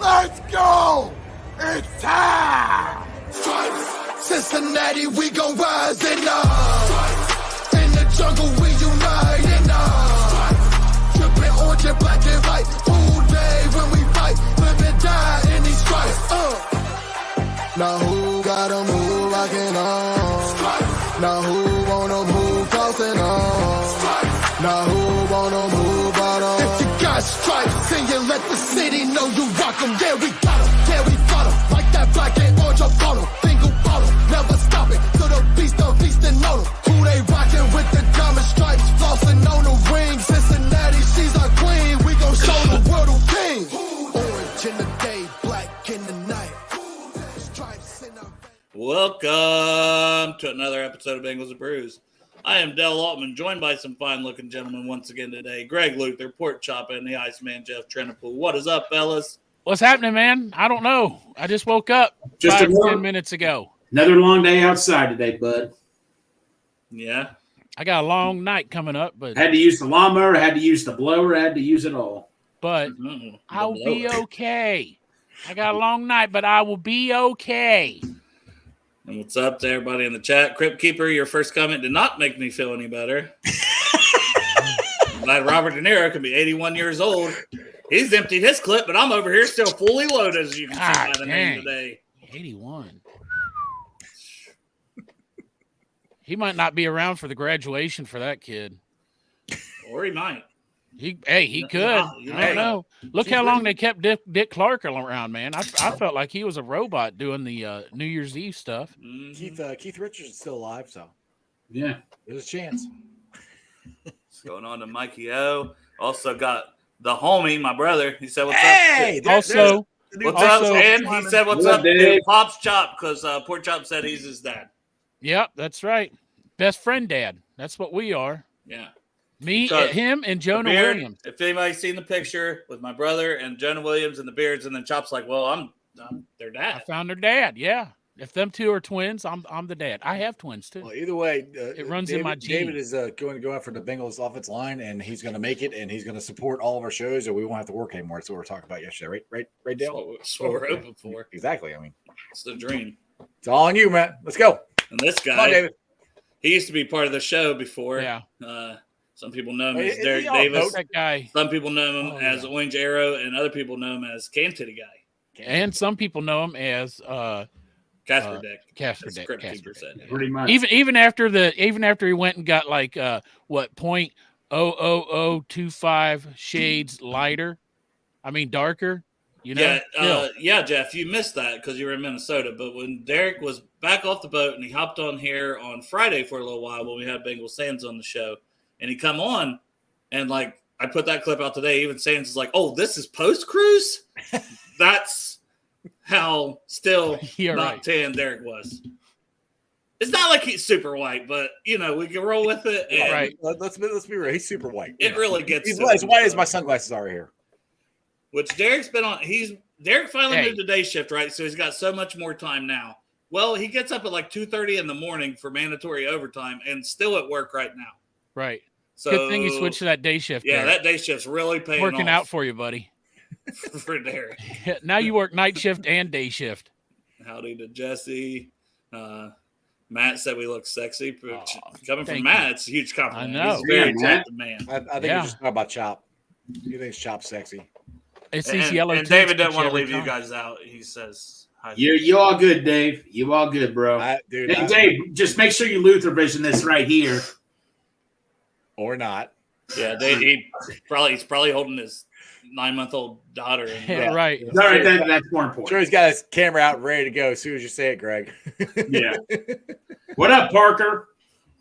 Let's go! It's time! Stripes, Cincinnati, we gon' rise and up. In the jungle, we unite and up. Drippin' orange and black and white. All day when we fight, live and die in these stripes. Now who got 'em, who rockin' on? Now who wanna move crossing on? Now who wanna move out on? If you got stripes, then you let the city know you rock 'em. Yeah, we got 'em, yeah, we fought 'em. Like that black and orange up on 'em. Single bottle, never stop it. So the beast and know 'em. Who they rockin' with the diamond stripes? Flossin' on the ring. Cincinnati, she's our queen. We gon' show the world who king. Orange in the day, black in the night. Stripes in our... Welcome to another episode of Bengals and Brews. I am Dell Altman, joined by some fine-looking gentlemen once again today. Greg Luther, Pork Chop, and the Iceman, Jeff Trenipool. What is up, fellas? What's happening, man? I don't know. I just woke up Just 10 minutes ago. Another long day outside today, bud. Yeah. I got a long night coming up, but Had to use the lawnmower, had to use the blower, had to use it all. I'll be okay. I got a long night, but I will be okay. And what's up to everybody in the chat? Crypt Keeper, your first comment did not make me feel any better. Glad Robert De Niro can be 81 years old. He's emptied his clip, but I'm over here still fully loaded, as you can see by the name today. 81. He might not be around for the graduation for that kid. Or he might. He could. I don't know. Look how long they kept Dick Clark around, man. I felt like he was a robot doing the New Year's Eve stuff. Mm-hmm. Keith Richards is still alive, so yeah, there's a chance. What's going on to Mikey O? Also got the homie, my brother. He said, "What's hey, up?" What's up? And he said, "What's up, Dave? Pop's Chop?" Because Pork Chop said he's his dad. Yep, that's right. Best friend dad. That's what we are. Yeah. Me, Because him, and Jonah beard, Williams. If anybody's seen the picture with my brother and Jonah Williams and the beards, and then Chop's like, "Well, I'm their I dad." found their dad. Yeah. If them two are twins, I'm the dad. I have twins too. Well, either way, It runs David, in my genes. David is going to go after the Bengals offensive line, and he's going to make it, and he's going to support all of our shows, or we won't have to work anymore. That's what we were talking about yesterday, right, Dale? That's what we're hoping for. Exactly. I mean, It's the dream. it's all on you, man. Let's go. And this Come on, guy, David. he used to be part of the show before. Yeah. Some people know him Hey, as is Derek he all Davis. That guy. Some people know him as yeah. Orange Arrow, and other people know him as Cam Titty Guy. And some people know him as Casper Dick. Casper as Dick. Crypt Casper Keeper Dick. said. pretty much. Even after he went and got like what 0.00025 shades lighter. I mean darker. You know. Yeah, Jeff, you missed that because you were in Minnesota. But when Derek was back off the boat and he hopped on here on Friday for a little while when we had Bengal Sands on the show, and he come on, and like I put that clip out today, even Sands is like, "Oh, this is post cruise." That's how still You're not right. tan Derek was. It's not like he's super white, but you know we can roll with it. And Right. Let's be real. He's super white. It really gets He's to as him. white as my sunglasses are here. Which Derek's been on. Derek finally Hey. moved to day shift, right? So he's got so much more time now. Well, he gets up at like 2:30 in the morning for mandatory overtime, and still at work right now. Right. So Good thing you switched to that day shift. Yeah, Derek. that day shift's really paying working off out for you, buddy. for Derek. Now you work night shift and day shift. Howdy to Jesse. Matt said we look sexy. Coming from thank Matt, you. it's a huge compliment. I know. He's a very Yeah, Matt. attractive man. I think Yeah. you're just talking about Chop. You think Chop's sexy? It's these And, yellow. and David teeth doesn't want to every leave you time. guys out. He says, hi. You all good, Dave. You all good, bro. Dude, Hey, Dave, just make sure you Luther vision this right here. or not. Yeah, he's probably holding his 9-month-old daughter. Yeah, right. All right, that's more Sure, important. he's got his camera out ready to go as soon as you say it, Greg. Yeah. What up, Parker?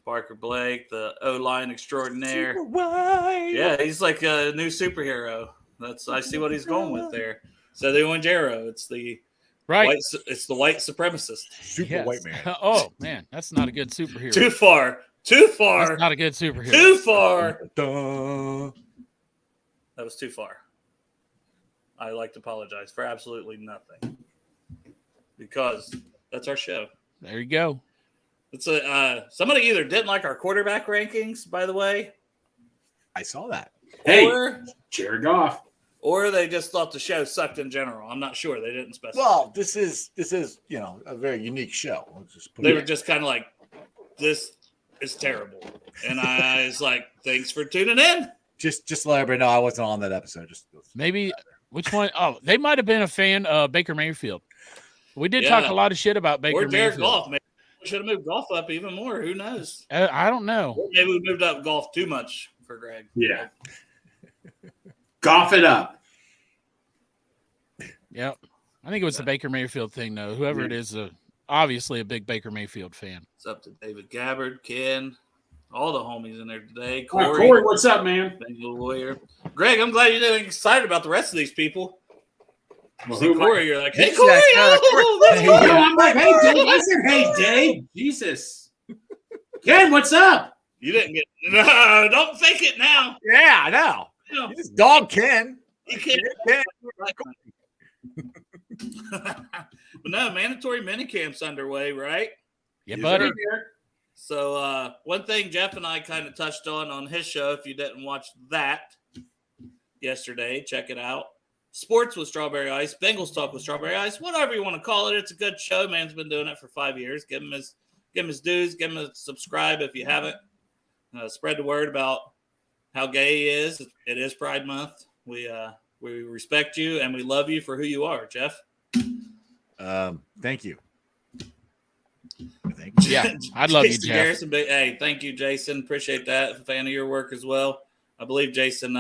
Parker Blake, the O-line extraordinaire. Super white. Yeah, he's like a new superhero. I see what he's going with there. So the Orange Arrow, it's the Right. it's the white supremacist. Super Yes. white man. Oh man, that's not a good superhero. Too far. That's not a good superhero. Too far. Duh. That was too far. I like to apologize for absolutely nothing because that's our show. There you go. It's somebody either didn't like our quarterback rankings, by the way. I saw that. Hey, Or Jared Goff. Or they just thought the show sucked in general. I'm not sure. They didn't specify. Well, this is a very unique show. They were just kind of like, this is terrible. And I was like, thanks for tuning in. Just let everybody know I wasn't on that episode. Maybe which one? Oh, they might have been a fan of Baker Mayfield. We did talk a lot of shit about Baker Or Jared Mayfield. Goff. Maybe we should have moved Goff up even more. Who knows? I don't know. Or maybe we moved up Goff too much for Greg. Yeah. Goff it up. Yep. I think it was the Baker Mayfield thing, though. Whoever it is, obviously a big Baker Mayfield fan. It's up to David Gabbard, Ken, all the homies in there today. Corey, what's up, man? Bengal Lawyer. Greg, I'm glad you're getting excited about the rest of these people. Well, See Corey, you're like, hey, He's Corey. I'm like, hey, Dave. I said, hey, Dave. Jesus. Ken, what's up? You didn't get – no, don't fake it now. Yeah, I know. No. You just dog Ken. You can't. Ken. But no, mandatory minicamp's underway, right? Yeah, buddy. So one thing Jeff and I kind of touched on his show, if you didn't watch that yesterday, check it out. Sports with Strawberry Ice, Bengals Talk with Strawberry Ice, whatever you want to call it. It's a good show. Man's been doing it for 5 years. Give him his dues. Give him a subscribe if you haven't. Spread the word about how gay he is. It is Pride Month. We respect you and we love you for who you are, Jeff. Thank you. Yeah, I'd love Jason you, Jeff. Garrison, hey, thank you, Jason. Appreciate that. A fan of your work as well. I believe Jason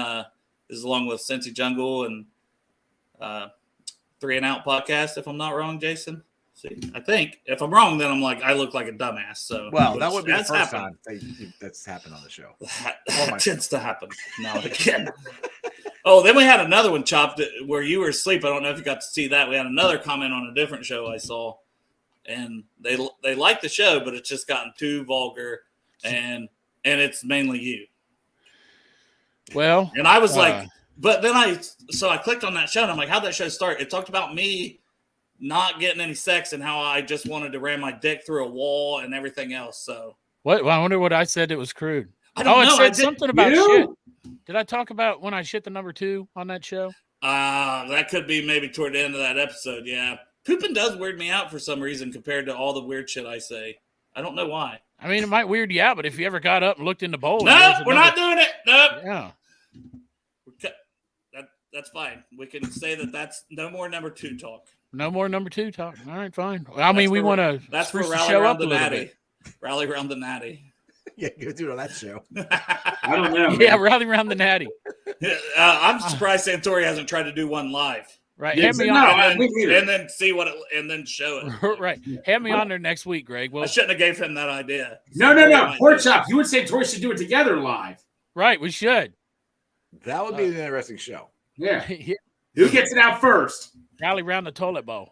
is along with Cincy Jungle and 3 and Out podcast, if I'm not wrong, Jason. See, I think if I'm wrong, then I'm like I look like a dumbass. So that would be the first time that's happened on the show. That tends to happen now and again. Oh, then we had another one chopped where you were asleep. I don't know if you got to see that. We had another comment on a different show I saw, and they like the show, but it's just gotten too vulgar, and it's mainly you. Well, and I was like, but then I clicked on that show, and I'm like, how'd that show start? It talked about me not getting any sex and how I just wanted to ram my dick through a wall and everything else. So what? Well, I wonder what I said. It was crude. I don't know. It said something about shit. Did I talk about when I shit the number 2 on that show? That could be maybe toward the end of that episode. Yeah, pooping does weird me out for some reason compared to all the weird shit I say. I don't know why. I mean, it might weird you out, but if you ever got up and looked in the bowl, no, we're not doing it. Nope. Yeah. That's fine. We can say that's no more number 2 talk. No more number 2 talk. All right, fine. Well, I mean, we want to. That's for rally around the natty. Rally around the natty. Yeah, go do it on that show. I don't know. Yeah, rally around the natty. I'm surprised Santori hasn't tried to do one live. Right. Yeah, Have me on, and then see and then show it. Right. Have me on there next week, Greg. Well, I shouldn't have gave him that idea. No. Pork chop. You would say Tori should do it together live. Right. We should. That would be an interesting show. Yeah. Who gets it out first? Rally around the toilet bowl.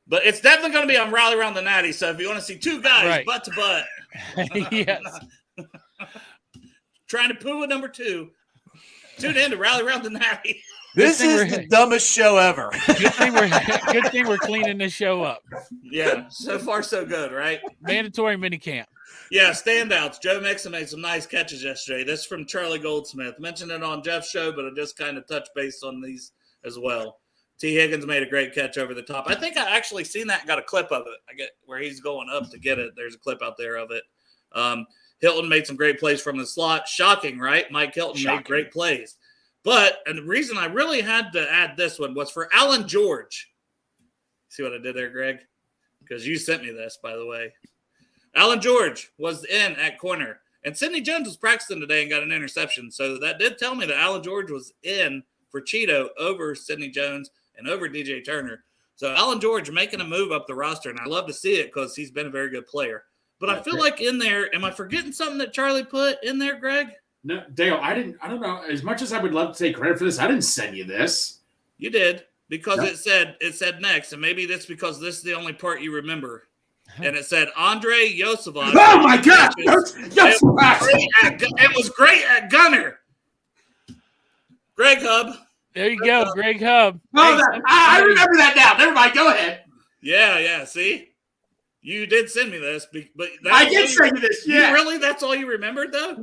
But it's definitely going to be on Rally Around the Natty. So if you want to see 2 guys butt to butt, yes, trying to poo with number 2, tune in to Rally Around the Natty. This is the dumbest show ever. Good thing we're cleaning this show up. Yeah, so far so good, right? Mandatory minicamp. Yeah, standouts. Joe Mixon made some nice catches yesterday. This is from Charlie Goldsmith. Mentioned it on Jeff's show, but I just kind of touched base on these as well. T. Higgins made a great catch over the top. I think I actually seen that and got a clip of it. I get where he's going up to get it. There's a clip out there of it. Hilton made some great plays from the slot. Shocking, right? Mike Hilton made great plays. And the reason I really had to add this one was for Alan George. See what I did there, Greg? Because you sent me this, by the way. Alan George was in at corner. And Sidney Jones was practicing today and got an interception. So that did tell me that Alan George was in for Cheeto over Sidney Jones and over DJ Turner. So Alan George making a move up the roster, and I love to see it because he's been a very good player. But I feel like in there, am I forgetting something that Charlie put in there, Greg? No, Dale, I don't know. As much as I would love to take credit for this, I didn't send you this. You did, because it said next, and maybe that's because this is the only part you remember. And it said Andre Yosevich. Oh my God! It was great at Gunner. Greg Hub. There you go, Greg Hub. Oh, I remember that now. Never mind. Go ahead. Yeah. See, you did send me this, but I did send you this. Yeah. Really? That's all you remembered, though?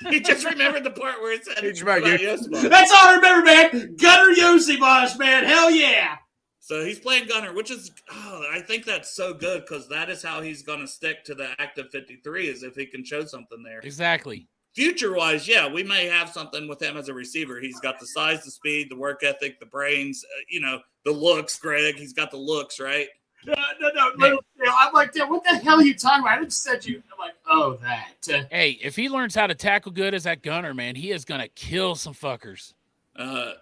He just remembered the part where it said He just remembered Yosibaj. That's all I remember, man. Gunner Yosibaj, man. Hell yeah. So he's playing Gunner, which is, I think that's so good because that is how he's going to stick to the active 53 is if he can show something there. Exactly. Future-wise, yeah, we may have something with him as a receiver. He's got the size, the speed, the work ethic, the brains, the looks, Greg. He's got the looks, right? No. I'm like, what the hell are you talking about? I just said you. I'm like, oh, that. Hey, if he learns how to tackle good as that Gunner, man, he is going to kill some fuckers. I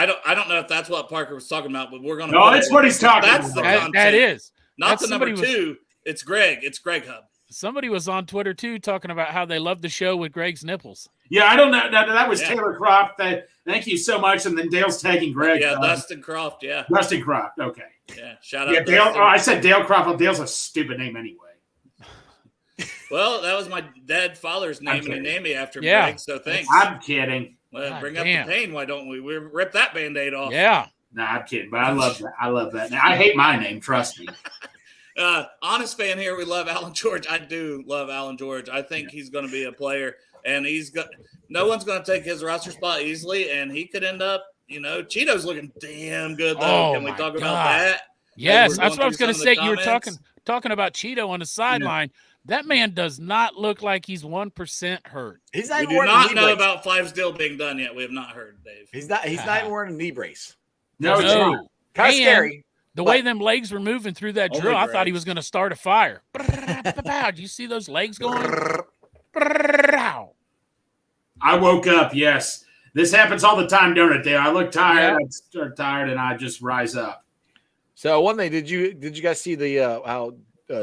don't know if that's what Parker was talking about, but we're going to. No, that's what he's talking about. That's the content. That is. Not the number 2. It's Greg. It's Greg Hub. Somebody was on Twitter, too, talking about how they love the show with Greg's nipples. Yeah, I don't know. No, that was Taylor Croft. Thank you so much. And then Dale's tagging Greg. Yeah, Dustin Croft, yeah. Dustin Croft, okay. Yeah, shout out. Yeah, Dale. Oh, I said Dale Croft. Well, Dale's a stupid name anyway. Well, that was my dead father's name, and he named me after Greg, so thanks. I'm kidding. Well, bring up the pain, why don't we? We rip that Band-Aid off. Yeah. No, I'm kidding, but I love that. I love that. Now, I hate my name, trust me. Honest fan here, we love Alan George. I do love Alan George. I think he's going to be a player, and no one's going to take his roster spot easily, and he could end up, Cheeto's looking damn good, though. Can we talk about that? Yes, that's what I was going to say. You were talking about Cheeto on the sideline. Yeah. That man does not look like he's 1% hurt. We do not know about Five's deal being done yet. We have not heard, Dave. He's not even wearing a knee brace. No. Kind of scary. The way them legs were moving through that drill, I thought he was going to start a fire. Do you see those legs going? I woke up, yes. This happens all the time, don't it, Dale? I look tired, I start tired, and I just rise up. So one thing, did you guys see the how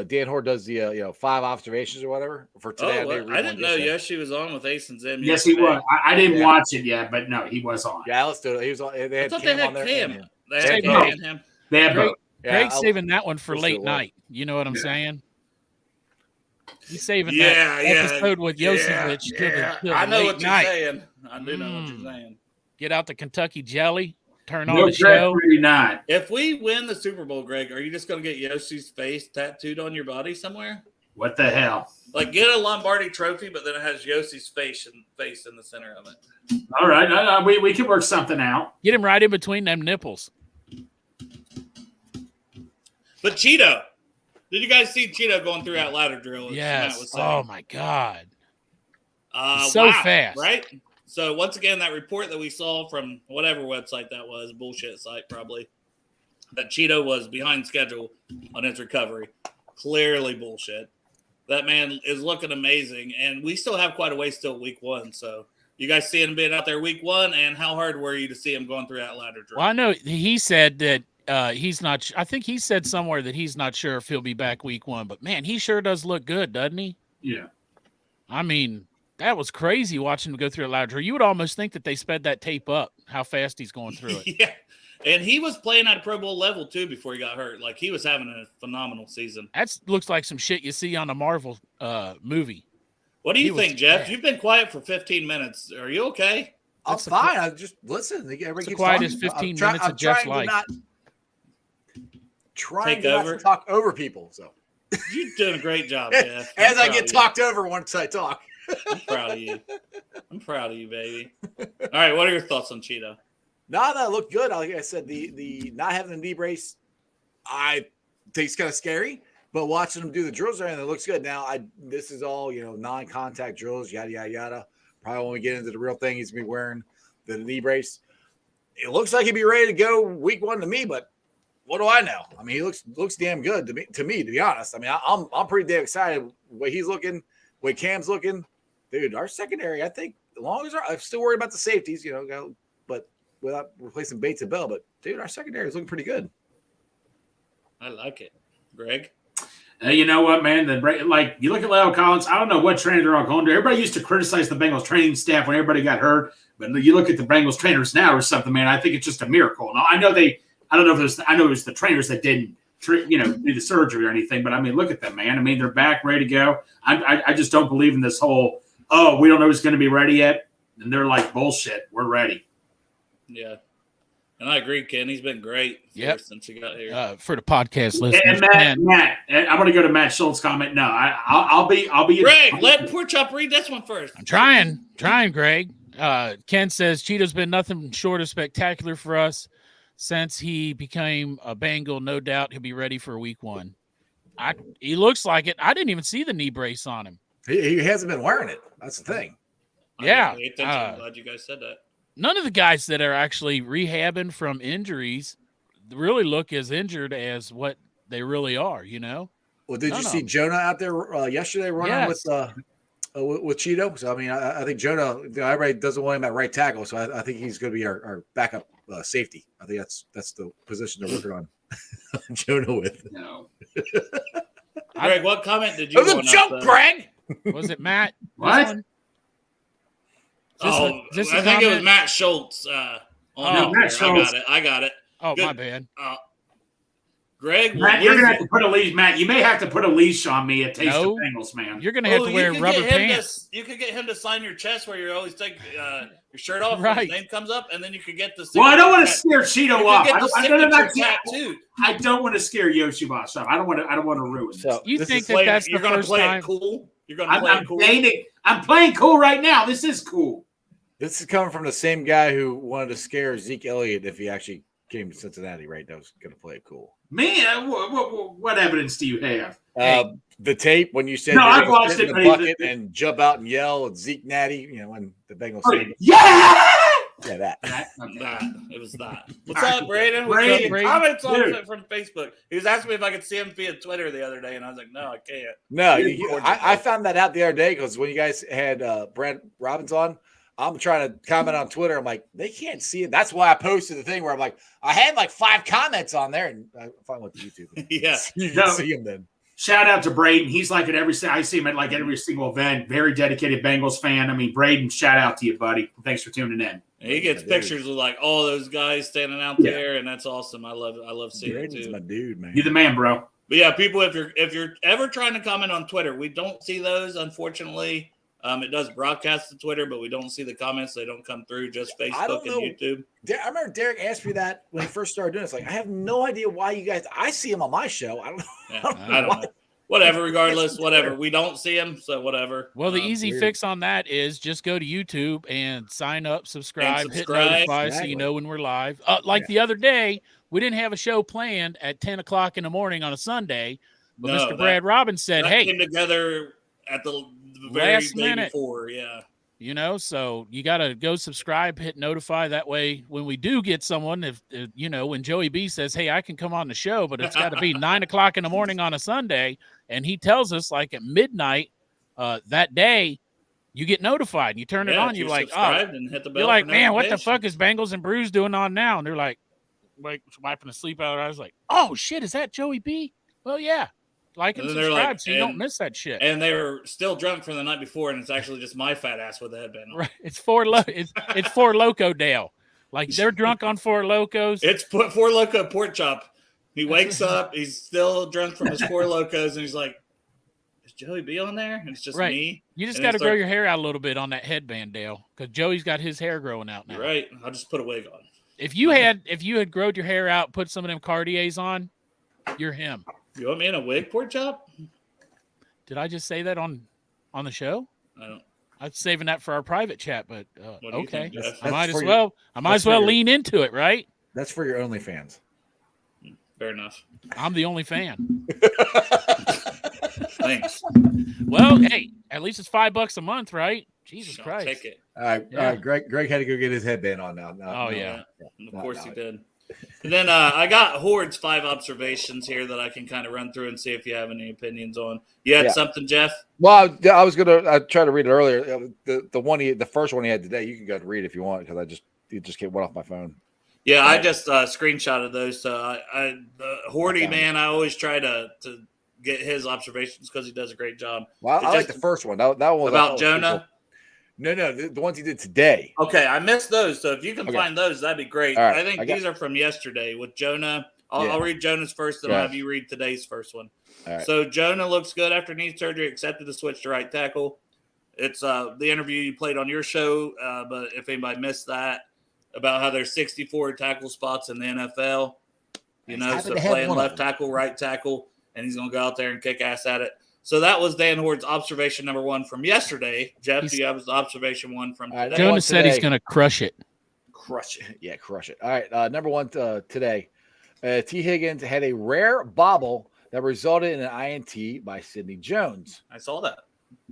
Dan Hoare does the 5 observations or whatever for today? I didn't know. Yes, she was on with Ace and Zim. Yes, he was. I didn't watch it yet, but no, he was on. Yeah, let's do it. He was on. They had Cam on there. They had Cam and him. They have both. Greg's saving that one for late night. You know what I'm saying? He's saving that episode with Yosevich to the I know late what you're night. saying. I do know what you're saying. Get out the Kentucky jelly. Turn on the show. Not. If we win the Super Bowl, Greg, are you just going to get Yossi's face tattooed on your body somewhere? What the hell? Like get a Lombardi trophy, but then it has Yossi's face in the center of it. All right. We can work something out. Get him right in between them nipples. But Cheeto. Did you guys see Cheeto going through that ladder drill? Yes. Oh, my God. So fast. Right? So, once again, that report that we saw from whatever website that was, bullshit site probably, that Cheeto was behind schedule on his recovery. Clearly bullshit. That man is looking amazing, and we still have quite a ways till week 1. So, you guys see him being out there week 1, and how hard were you to see him going through that ladder drill? Well, I know he said that he's not – I think he said somewhere that he's not sure if he'll be back week 1. But, man, he sure does look good, doesn't he? Yeah. I mean – that was crazy watching him go through a ladder drill. You would almost think that they sped that tape up, how fast he's going through it. Yeah. And he was playing at a Pro Bowl level, too, before he got hurt. Like, he was having a phenomenal season. That looks like some shit you see on a Marvel movie. What do you think, Jeff? You've been quiet for 15 minutes. Are you okay? I'm fine. I just listen. It's the quietest 15 minutes of Jeff's life. Trying not to talk over people. So you're doing a great job, Jeff. As I get talked over once I talk. I'm proud of you. I'm proud of you, baby. All right, what are your thoughts on Cheeto? No, that looked good. Like I said, the not having the knee brace, I think it's kind of scary. But watching him do the drills there, and it looks good. Now, this is all non-contact drills, yada yada yada. Probably when we get into the real thing, he's gonna be wearing the knee brace. It looks like he'd be ready to go week 1 to me, but what do I know? I mean, he looks damn good to me. To be honest, I mean, I'm pretty damn excited the way he's looking, the way Cam's looking. Dude, our secondary, I think, as long as I'm still worried about the safeties, but without replacing Bates and Bell. But, dude, our secondary is looking pretty good. I like it. Greg? You know what, man? You look at Lyle Collins, I don't know what trainer they're all going to. Everybody used to criticize the Bengals training staff when everybody got hurt. But you look at the Bengals trainers now or something, man, I think it's just a miracle. Now, I know it was the trainers that didn't do the surgery or anything. But, I mean, look at them, man. I mean, they're back, ready to go. I just don't believe in this whole – we don't know who's going to be ready yet. And they're like, bullshit, we're ready. Yeah. And I agree, Ken. He's been great since he got here. For the podcast listeners. And Matt, I'm going to go to Matt Schultz's comment. No, I'll be. Greg, let Pork Chop read this one first. I'm trying, Greg. Ken says Cheeto's been nothing short of spectacular for us since he became a Bengal. No doubt he'll be ready for week 1. He looks like it. I didn't even see the knee brace on him. He hasn't been wearing it. That's the thing. Yeah. I'm glad you guys said that. None of the guys that are actually rehabbing from injuries really look as injured as what they really are, you know? Well, did you see Jonah out there yesterday running with Cheeto? So, I mean, I think Jonah, everybody doesn't want him at right tackle, so I think he's going to be our backup safety. I think that's the position they're working on Jonah with. No. Greg, what comment did you want? Jump, Greg! Was it Matt? What? I think it was Matt Schultz. Matt Schultz. I got it. Oh, good. My bad. Greg, Matt, you're gonna have to put a leash. Matt, you may have to put a leash on me at Taste of Bengals, man. You're gonna have to wear rubber pants. You could get him to sign your chest where you always take your shirt off right. when his name comes up, and then you could get the. Well, I don't want to scare Cheeto off. I don't want to scare Yoshi Boss off. I don't want to ruin this. So you think that's you're the first play time? It cool? You're gonna play it cool. I'm playing cool right now. This is cool. This is coming from the same guy who wanted to scare Zeke Elliott if he actually came to Cincinnati, right? That was going to play it cool. Man, what evidence do you have? The tape when you said no, I've watched it. In the bucket and jump out and yell at Zeke Natty, when the Bengals. Yeah, that. It was that. What's up, Braden? Comments on from Facebook. He was asking me if I could see him via Twitter the other day, and I was like, no, I can't. No, I found that out the other day because when you guys had Brad Robbins on, I'm trying to comment on Twitter. I'm like, they can't see it. That's why I posted the thing where I'm like, I had like 5 comments on there, and I finally went to YouTube. Yeah, you can see him then. Shout out to Braden. He's like I see him at like every single event. Very dedicated Bengals fan. I mean, Braden, shout out to you, buddy. Thanks for tuning in. He gets pictures of like all those guys standing out there, and that's awesome. I love seeing Braden's it too. My dude, man. You're the man, bro. But yeah, people, if you're ever trying to comment on Twitter, we don't see those, unfortunately. It does broadcast to Twitter, but we don't see the comments. They don't come through, just Facebook and YouTube. I remember Derek asked me that when he first started doing this. Like, I have no idea why you guys – I see him on my show. I don't know. Yeah, I don't know. Whatever, regardless, whatever. We don't see him, so whatever. Well, the easy fix on that is just go to YouTube and sign up, subscribe. Hit notify so you know when we're live. The other day, we didn't have a show planned at 10 o'clock in the morning on a Sunday, but Mr. Brad Robbins said, hey. Came together at the very last minute before, yeah. So you got to go subscribe, hit notify. That way, when we do get someone, if when Joey B says, hey, I can come on the show, but it's got to be 9 o'clock in the morning on a Sunday, and he tells us like at midnight that day, you get notified and you turn it on. You're like, and hit the bell. You're like, man, what the fuck is Bengals and Brews doing on now? And they're like wiping the sleep out. I was like, oh shit, is that Joey B? Well, yeah. Like and subscribe so you don't miss that shit. And they were still drunk from the night before, and it's actually just my fat ass with the headband on. Right. It's Four Loco Dale. Like they're drunk on Four Locos. It's Four Loco Pork Chop. He wakes up, he's still drunk from his Four Locos, and he's like, is Joey B on there? And it's just me. You just got to grow your hair out a little bit on that headband, Dale, because Joey's got his hair growing out now. You're right. I'll just put a wig on. If you had grown your hair out, put some of them Cartiers on, you're him. You want me in a wig, Pork Chop? Did I just say that on the show? I don't. I'm saving that for our private chat, but okay. I might as well lean into it, right? That's for your OnlyFans. Fair enough. I'm the only fan. Thanks. Well, hey, at least it's $5 a month, right? Jesus Christ. Take it. All right, Greg had to go get his headband on now. Of course he did. And then I got Horde's 5 observations here that I can kind of run through and see if you have any opinions on. You had something, Jeff? Well, I was I tried to read it earlier. The first one he had today, you can go to read if you want because it just went off my phone. Yeah, I just screenshotted those. So Horde, man, I always try to get his observations because he does a great job. Well, I like the first one. That one was about Jonah. No, the ones he did today. Okay, I missed those. So if you can find those, that'd be great. Right, I think these are from yesterday with Jonah. I'll read Jonah's first, then I'll have you read today's first one. All right. So Jonah looks good after knee surgery, accepted the switch to right tackle. It's the interview you played on your show, but if anybody missed that, about how there's 64 tackle spots in the NFL. You know, so to have playing one of left them. tackle, right tackle, and he's going to go out there and kick ass at it. So that was Dan Hord's observation number 1 from yesterday. Jeff, do you have his observation 1 from All right, today? Jonas said he's today. going to crush it. Crush it. Yeah, crush it. All right. Number 1 today. T. Higgins had a rare bobble that resulted in an INT by Sidney Jones. I saw that.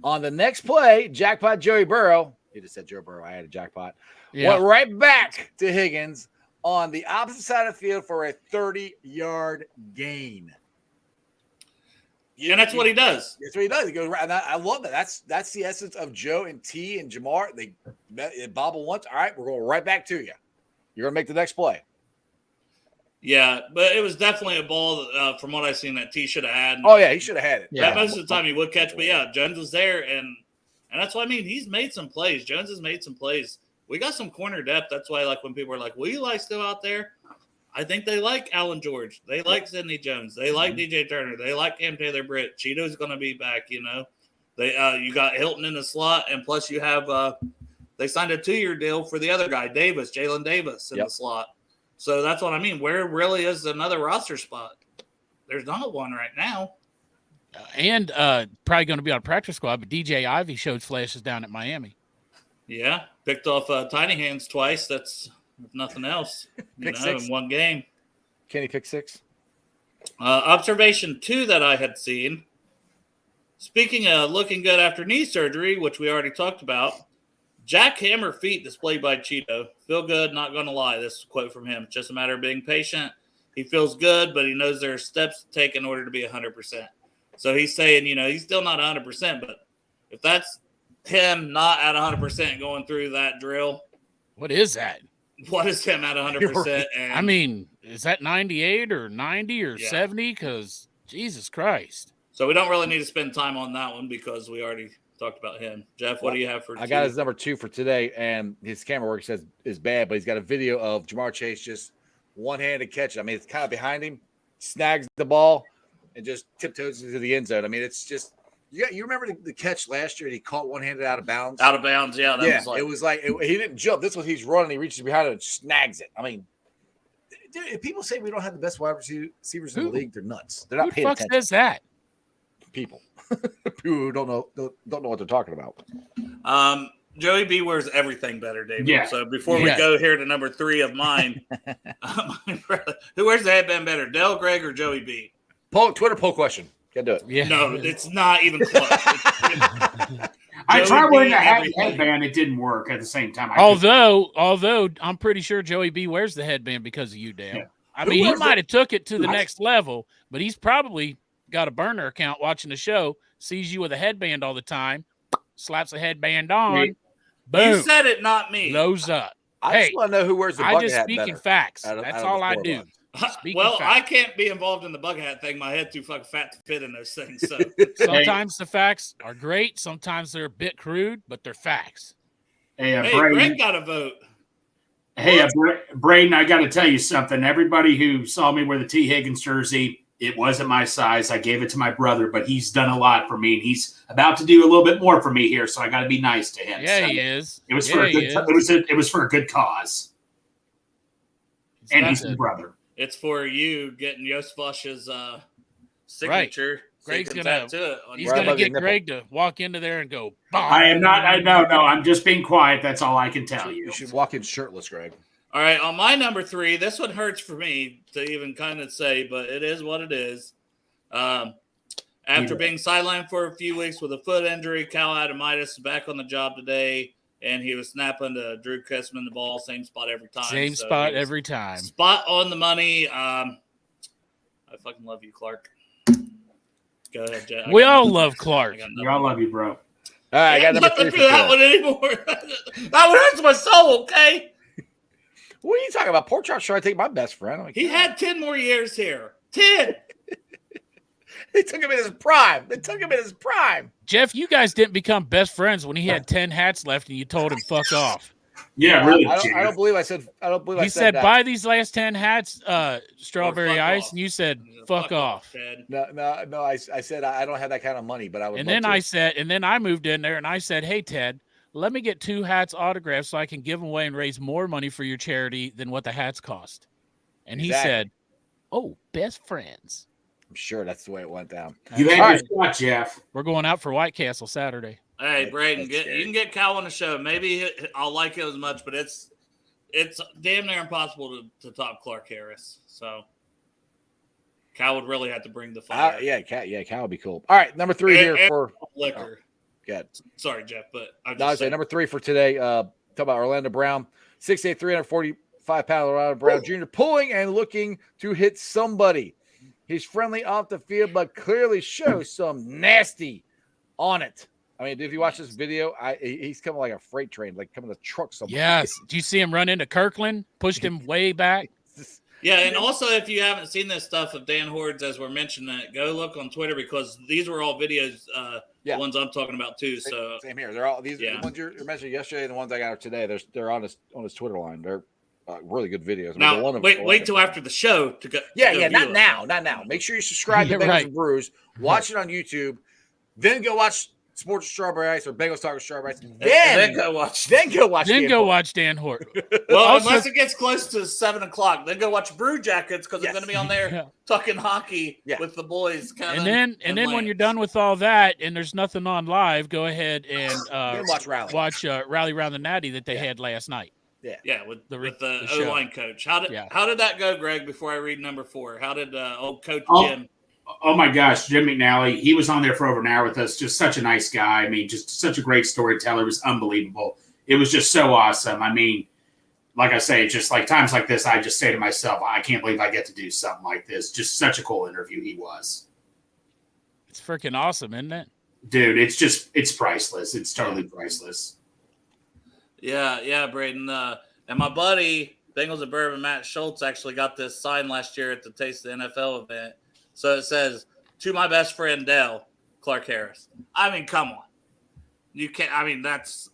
On the next play, jackpot Joey Burrow. He just said Joe Burrow. I had a jackpot. Yeah. Went right back to Higgins on the opposite side of the field for a 30-yard gain. And that's what he does. That's what he does. He goes right. And I love that. That's the essence of Joe and T and Jamar. They bobble once. All right, we're going right back to you. You're going to make the next play. Yeah, but it was definitely a ball from what I've seen that T should have had. Oh, yeah, he should have had it. Yeah. Most of the time he would catch, but yeah, Jones was there, and that's what I mean. He's made some plays. Jones has made some plays. We got some corner depth. That's why, like, when people are like, "Will you like still out there?" I think they like Alan George. They like Sidney Jones. They like DJ Turner. They like Cam Taylor-Britt. Cheeto's going to be back. You know, you got Hilton in the slot, and plus you have they signed a 2-year deal for the other guy, Jalen Davis, in the slot. So that's what I mean. Where really is another roster spot? There's not one right now. And probably going to be on practice squad, but DJ Ivy showed flashes down at Miami. Yeah, picked off Tiny Hands twice. That's if nothing else, in one game. Can he pick 6? Observation 2 that I had seen. Speaking of looking good after knee surgery, which we already talked about, jackhammer feet displayed by Cheeto. Feel good, not going to lie. This is a quote from him. It's just a matter of being patient. He feels good, but he knows there are steps to take in order to be 100%. So he's saying, he's still not 100%, but if that's him not at 100% going through that drill. What is that? What is him at 100%? And I mean, is that 98 or 90 or 70? Because Jesus Christ. So we don't really need to spend time on that one because we already talked about him. Jeff, what do you have for I got his number 2 for today, and his camera work says is bad, but he's got a video of Jamar Chase just one-handed catch. I mean, it's kind of behind him, snags the ball, and just tiptoes into the end zone. I mean, it's just you remember the catch last year and he caught one-handed out of bounds? Out of bounds, yeah. That was like he didn't jump. This was he's running, he reaches behind it and snags it. I mean, dude, if people say we don't have the best wide receivers in the league, they're nuts. They're not paying attention. Who the fuck says that? People who don't know what they're talking about. Joey B wears everything better, David. Yeah. So before we go here to number 3 of mine, who wears the headband better, Dell, Greg, or Joey B? Twitter poll question. Can't do it. Yeah. No, it's not even close. I tried wearing a headband. It didn't work at the same time. Although I'm pretty sure Joey B wears the headband because of you, Dale. Yeah. I mean, he might have took it to the next level, but he's probably got a burner account watching the show, sees you with a headband all the time, slaps a headband on, boom. You said it, not me. Blows up. I just want to know who wears the bucket I just hat speak in better. facts. Out of That's the all I 4 do. ones. Well, I can't be involved in the bucket hat thing. My head too fucking fat to fit in those things. So Sometimes the facts are great. Sometimes they're a bit crude, but they're facts. Hey, Greg Braden, got a vote. Braden, I got to tell you something. Everybody who saw me wear the T. Higgins jersey, it wasn't my size. I gave it to my brother, but he's done a lot for me, and he's about to do a little bit more for me here. So I got to be nice to him. Yeah, so he is. It was for a good. It was for a good cause, and he's my brother. It's for you getting Yosefash's signature. Greg's he's gonna Right get Greg to walk into there and go, "Bomb." I am not. No. I'm just being quiet. That's all I can tell you. You should walk in shirtless, Greg. All right, on my number 3, this one hurts for me to even kind of say, but it is what it is. After being sidelined for a few weeks with a foot injury, Cal Adamitis is back on the job today, and he was snapping to Drew Kessman the ball, same spot every time. Same spot every time. Spot on the money. I fucking love you, Clark. Go ahead, Jack. We all love Clark. I love you, bro. All right, I got number 3 for that today. one anymore. That one hurts my soul, okay? What are you talking about? Pork Chop's trying to take my best friend. I'm like, He had 10 more years here. 10. They took him in his prime. Jeff, you guys didn't become best friends when he had 10 hats left and you told him fuck off. Yeah, really. I don't believe I said. He said, that. buy these last 10 hats, strawberry fuck ice, off. and you said, fuck off. Ted. No. I said I don't have that kind of money, but I would. And love then to. I said, and then I moved in there and I said, hey, Ted, let me get 2 hats autographed so I can give them away and raise more money for your charity than what the hats cost. And he said, oh, best friends. I'm sure that's the way it went down. You had your shot, Jeff. We're going out for White Castle Saturday. Hey, Braden, you can get Cal on the show. Maybe I'll like it as much, but it's damn near impossible to top Clark Harris. So Cal would really have to bring the fire. Cal would be cool. All right, number 3 here for liquor. Good. Sorry, Jeff, but I say number 3 for today. Talk about Orlando Brown, 6'8", 345-pound Orlando Brown Jr. pulling and looking to hit somebody. He's friendly off the field, but clearly shows some nasty on it. I mean, if you watch this video, he's coming like a freight train, like coming to truck somewhere. Yes. Do you see him run into Kirkland? Pushed him way back. Yeah, and also if you haven't seen this stuff of Dan Hordes, as we're mentioning it, go look on Twitter because these were all videos, the ones I'm talking about too. So same here. They're all these the ones you mentioned yesterday and the ones I got today. They're on his Twitter line. They're really good videos. Now, wait till after the show to go. Not now. Make sure you subscribe to Bengals and Brews. Watch it on YouTube. Then go watch Sports Strawberry Ice or Bengals Talk with Strawberry Ice. Then go watch. Then go watch Dan Horton. Well, unless it gets close to 7:00, then go watch Brew Jackets because they're going to be on there talking hockey with the boys. And then when you're done with all that and there's nothing on live, go ahead and watch Rally. Watch Rally Around the Natty that they had last night. With the O-line coach. How did that go, Greg? Before I read number 4, how did old Coach Jim? Oh my gosh, Jim McNally. He was on there for over an hour with us. Just such a nice guy. I mean, just such a great storyteller. It was unbelievable. It was just so awesome. I mean, like I say, just like times like this, I just say to myself, I can't believe I get to do something like this. Just such a cool interview he was. It's freaking awesome, isn't it? Dude, it's priceless. It's totally priceless. Yeah, Braden. And my buddy, Bengals and Bourbon, Matt Schultz, actually got this signed last year at the Taste of the NFL event. So it says, to my best friend, Dell, Clark Harris. I mean, come on. You can't, I mean, that's,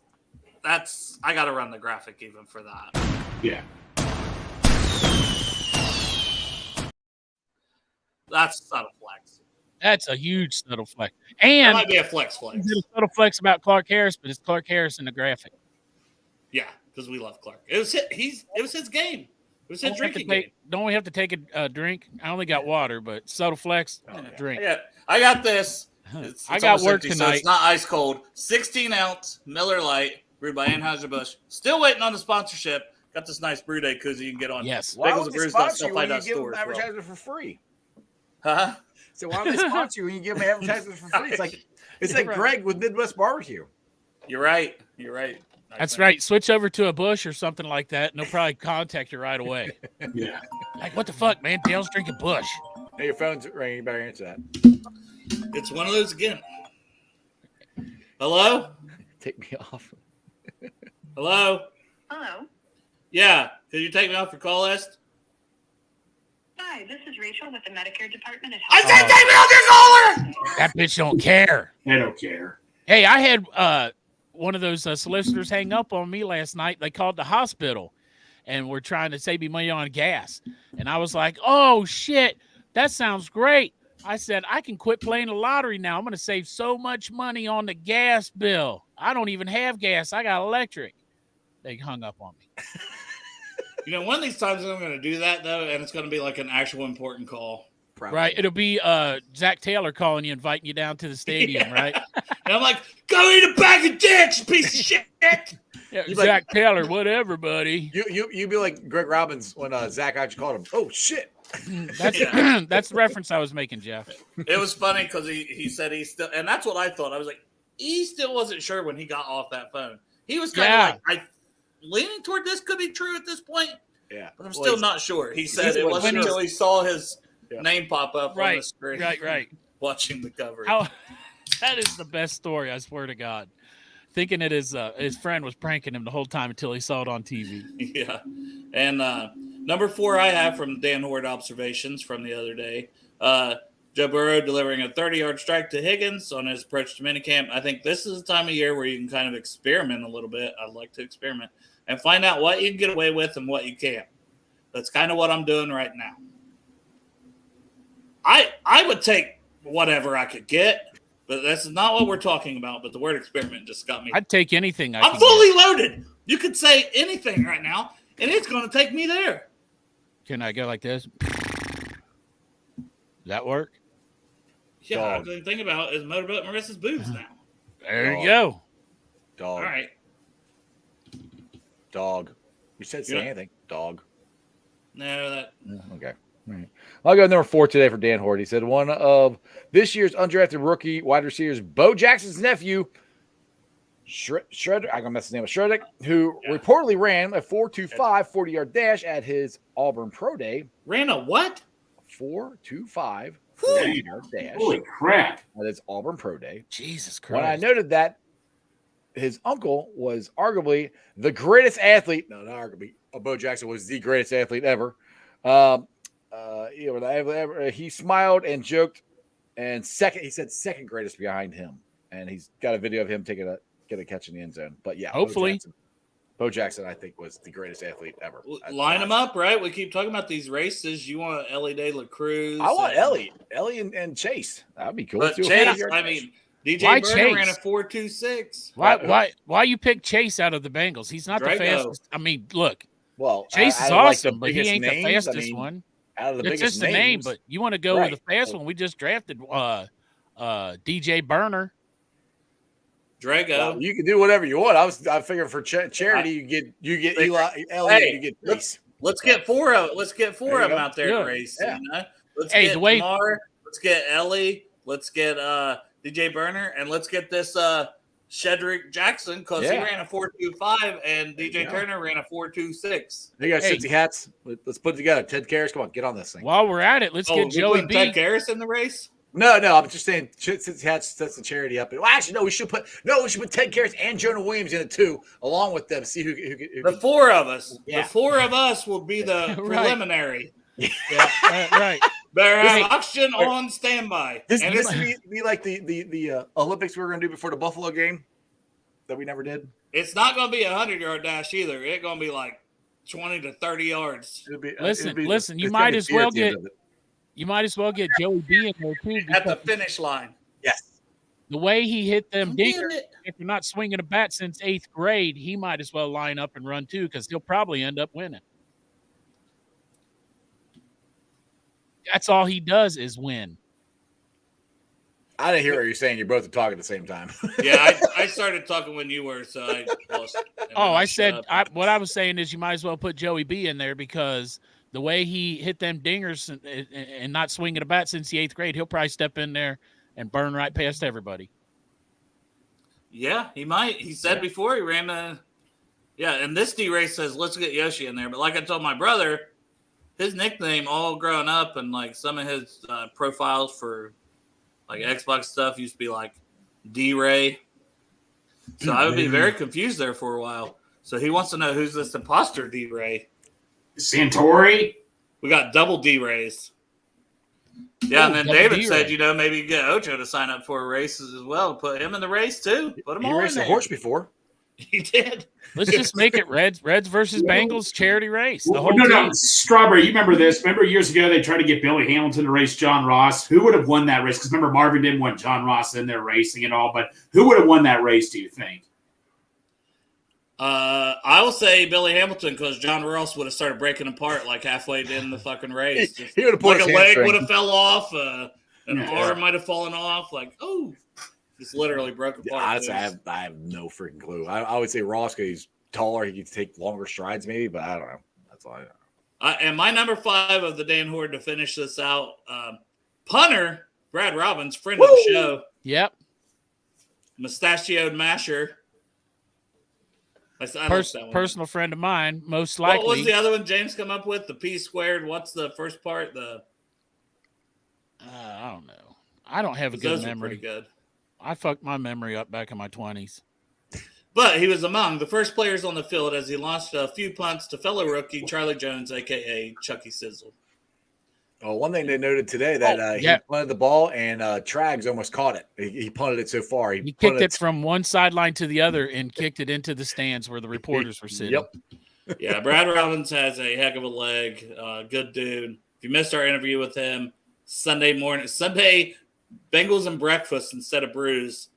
I got to run the graphic even for that. Yeah. That's subtle flex. That's a huge subtle flex. And that might be a flex. It's a subtle flex about Clark Harris, but it's Clark Harris in the graphic. Yeah, because we love Clark. It was his game. It was his drinking game. Don't we have to take a drink? I only got water, but subtle flex, drink. I got this. I got work tonight. So it's not ice cold. 16-ounce Miller Lite, brewed by Anheuser-Busch. Still waiting on the sponsorship. Got this nice brew day koozie you can get on. Yes. Why would they sponsor you when you give them advertisement for free? Huh? So why would they sponsor you when you give them advertisement for free? It's like Greg with Midwest Barbecue. You're right. That's right. Switch over to a Bush or something like that, and they'll probably contact you right away. Yeah. Like, what the fuck, man? Dale's drinking Bush. Hey, your phone's ringing. You better answer that. It's one of those again. Hello? Take me off. Hello? Yeah. Could you take me off your call list? Hi, this is Rachel with the Medicare Department at I said take me off your caller! That bitch don't care. They don't care. Hey, I had one of those solicitors hang up on me last night. They called the hospital and were trying to save me money on gas. And I was like, oh, shit, that sounds great. I said, I can quit playing the lottery now. I'm going to save so much money on the gas bill. I don't even have gas. I got electric. They hung up on me. You know, one of these times I'm going to do that, though, and it's going to be like an actual important call. Probably. Right. It'll be Zach Taylor calling you, inviting you down to the stadium, right? And I'm like, go eat a bag of dicks, you piece of shit. Yeah, Zach Taylor, whatever, buddy. You be like Greg Robbins when Zach actually called him. Oh, shit. That's the reference I was making, Jeff. It was funny because he said he still, and that's what I thought. I was like, he still wasn't sure when he got off that phone. He was kind of like, leaning toward this could be true at this point. Yeah. But I'm still not sure. He said it wasn't until he saw his name pop up on the screen. Right. Watching the coverage. That is the best story, I swear to God. Thinking that his friend was pranking him the whole time until he saw it on TV. Yeah. And number 4 I have from Dan Horde observations from the other day. Joe Burrow delivering a 30-yard strike to Higgins on his approach to minicamp. I think this is the time of year where you can kind of experiment a little bit. I'd like to experiment and find out what you can get away with and what you can't. That's kind of what I'm doing right now. I would take whatever I could get, But that's not what we're talking about. But the word experiment just got me. I'd take anything. I'm fully loaded. You could say anything right now, and it's going to take me there. Can I go like this? Does that work? Yeah, I'm going to think about is Motorboat Marissa's boobs now. There you go. Dog. All right. Dog. You said say Yeah. anything. Dog. No, that. Okay. All right. I'll go number 4 today for Dan Hort. He said one of this year's undrafted rookie wide receivers, Bo Jackson's nephew, Shredder. I'm gonna mess his name up. Shredder, who reportedly ran a 4.25 40-yard dash at his Auburn Pro Day. Ran a what? 4.25 40-yard dash. Holy crap. At his Auburn Pro Day. Jesus When I Christ. noted that his uncle was arguably the greatest athlete. No, not arguably. Bo Jackson was the greatest athlete ever. He smiled and joked, and he said second greatest behind him. And he's got a video of him get a catch in the end zone. But yeah, Hopefully. Bo Jackson, I think, was the greatest athlete ever. Line them up, right? We keep talking about these races. You want Ellie De La Cruz. I want Ellie and Chase. That'd be cool. But Let's do a Chase, 40-yard I dash. mean, DJ Why Burner Chase? ran a 4.26. Why you pick Chase out of the Bengals? He's not Drago. the fastest. I mean, look, well, Chase is out of, like, awesome, the but he biggest ain't names, the fastest I mean, one. Out of the It's biggest just a name, names, but you want to go Right. with the fast one. We just drafted DJ Burner. Drago. well, you can do whatever you want. I figured for charity, you get Eli, Ellie, Hey, and you get Chase. Let's get four of you them go. out there Yeah. to race. Yeah. You know? Let's Hey, get the way- Jamar. Let's get Ellie. Let's get DJ Burner, and let's get this Shedrick Jackson because he Yeah. ran a 4.25 and There you DJ go. Turner ran a 4.26. They got Hey. Cincy hats. Let's put it together. Ted Karras, come on, get on this thing. While we're at it, let's Oh, get we Joey putting B. Ted Karras in the race. No, I'm just saying Cincy hats sets the charity up. Well, actually, no, we should put Ted Karras and Jonah Williams in it too, along with them. See who The four of us. Yeah. The four of us will be the Right. preliminary. Yeah, right. Better Hey. have oxygen on standby. This And used it's, to be like the Olympics we were going to do before the Buffalo game that we never did. it's not going to be a 100-yard dash either. It's going to be like 20 to 30 yards. Listen, you might as well get Joey B in there too. At the Because finish line. Yes. the way he hit them I'm getting dingers, it. if you're not swinging a bat since 8th grade, he might as well line up and run too because he'll probably end up winning. That's all he does is win. I didn't hear what you're saying. You both were talking at the same time. Yeah, I started talking when you were, so I lost. and then Oh, I shut said up. what I was saying is you might as well put Joey B in there because the way he hit them dingers and not swinging a bat since the 8th grade, he'll probably step in there and burn right past everybody. Yeah, he might. He said before he ran a. Yeah, and this D race says let's get Yoshi in there. But like I told my brother, his nickname all growing up and like some of his profiles for like Xbox stuff used to be like D-Ray. So I would be very confused there for a while. So he wants to know who's this imposter D-Ray. Santori. We got double D-Rays. Yeah, and then double David D-Ray. said, maybe you get Ocho to sign up for races as well. Put him in the race too. Put him He all in raced a there. horse before. He did. Let's just make it Reds versus Bengals charity race. The whole No, team. Strawberry. You remember this? Remember years ago they tried to get Billy Hamilton to race John Ross. Who would have won that race? Because remember Marvin didn't want John Ross in there racing and all. But who would have won that race? Do you think? I will say Billy Hamilton because John Ross would have started breaking apart like halfway in the fucking race. Just He would have put like a his leg hamstring. would have fell off, an Yeah. arm might have fallen off. Like, just literally broke Yeah, apart. honestly, I have no freaking clue. I would say Ross because he's taller. He could take longer strides, maybe, but I don't know. That's all I know. And my number 5 of the Dan Horde to finish this out, punter Brad Robbins, friend of the show, Yep. mustachioed masher. I like that one. Personal friend of mine, most What was likely. the other one James come up with? The P squared. What's the first part? I don't know. I don't have a good Those were memory. pretty good. I fucked my memory up back in my 20s. But he was among the first players on the field as he launched a few punts to fellow rookie Charlie Jones, a.k.a. Chucky Sizzle. Oh, one thing they noted today that he punted the ball and Trags almost caught it. He punted it so far. He kicked it from one sideline to the other and kicked it into the stands where the reporters were sitting. Yep. Yeah, Brad Robbins has a heck of a leg. Good dude. If you missed our interview with him, Sunday Bengals and breakfast instead of brews.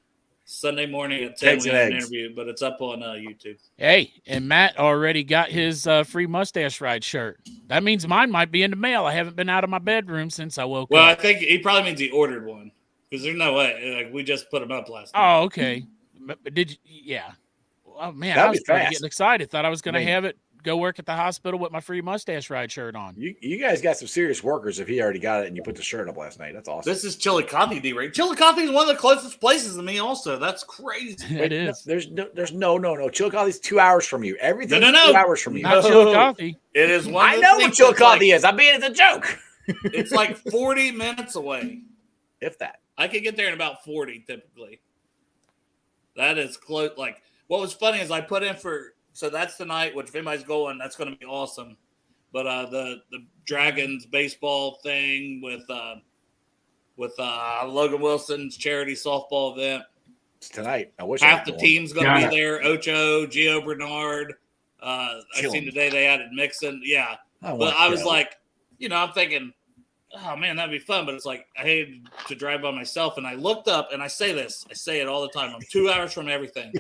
Sunday morning at 10 Eggs we and have an eggs. interview, but it's up on YouTube. Hey, and Matt already got his free mustache ride shirt. That means mine might be in the mail. I haven't been out of my bedroom since I woke Well, up. I think he probably means he ordered one because there's no way. Like, we just put them up last night. Oh, okay. But did you? Yeah. Oh man, That'd I was be starting fast. getting excited. Thought I was going to I mean- have it. Go work at the hospital with my free mustache ride shirt on. You guys got some serious workers if he already got it and you put the shirt up last night. That's awesome. This is Chillicothe, D-Ray. Chillicothe is one of the closest places to me also. That's crazy. It is. There's no. Chillicothe's 2 hours from you. Everything's No. 2 hours from you. Not No. Chillicothe. It is one I of the know what things that's Chillicothe like, is. I'm being it's a joke. It's like 40 minutes away. If that. I could get there in about 40 typically. That is close. Like, what was funny is I put in for, so that's tonight, which if anybody's going, that's going to be awesome. But the Dragons baseball thing with Logan Wilson's charity softball event. It's tonight. I wish Half the I team's going to Got be it. there. Ocho, Gio Bernard. I Kill seen him. today they added Mixon. Yeah. wanna But I was go. like, I'm thinking, oh man, that'd be fun. But it's like I hated to drive by myself. And I looked up, and I say it all the time. I'm 2 hours from everything.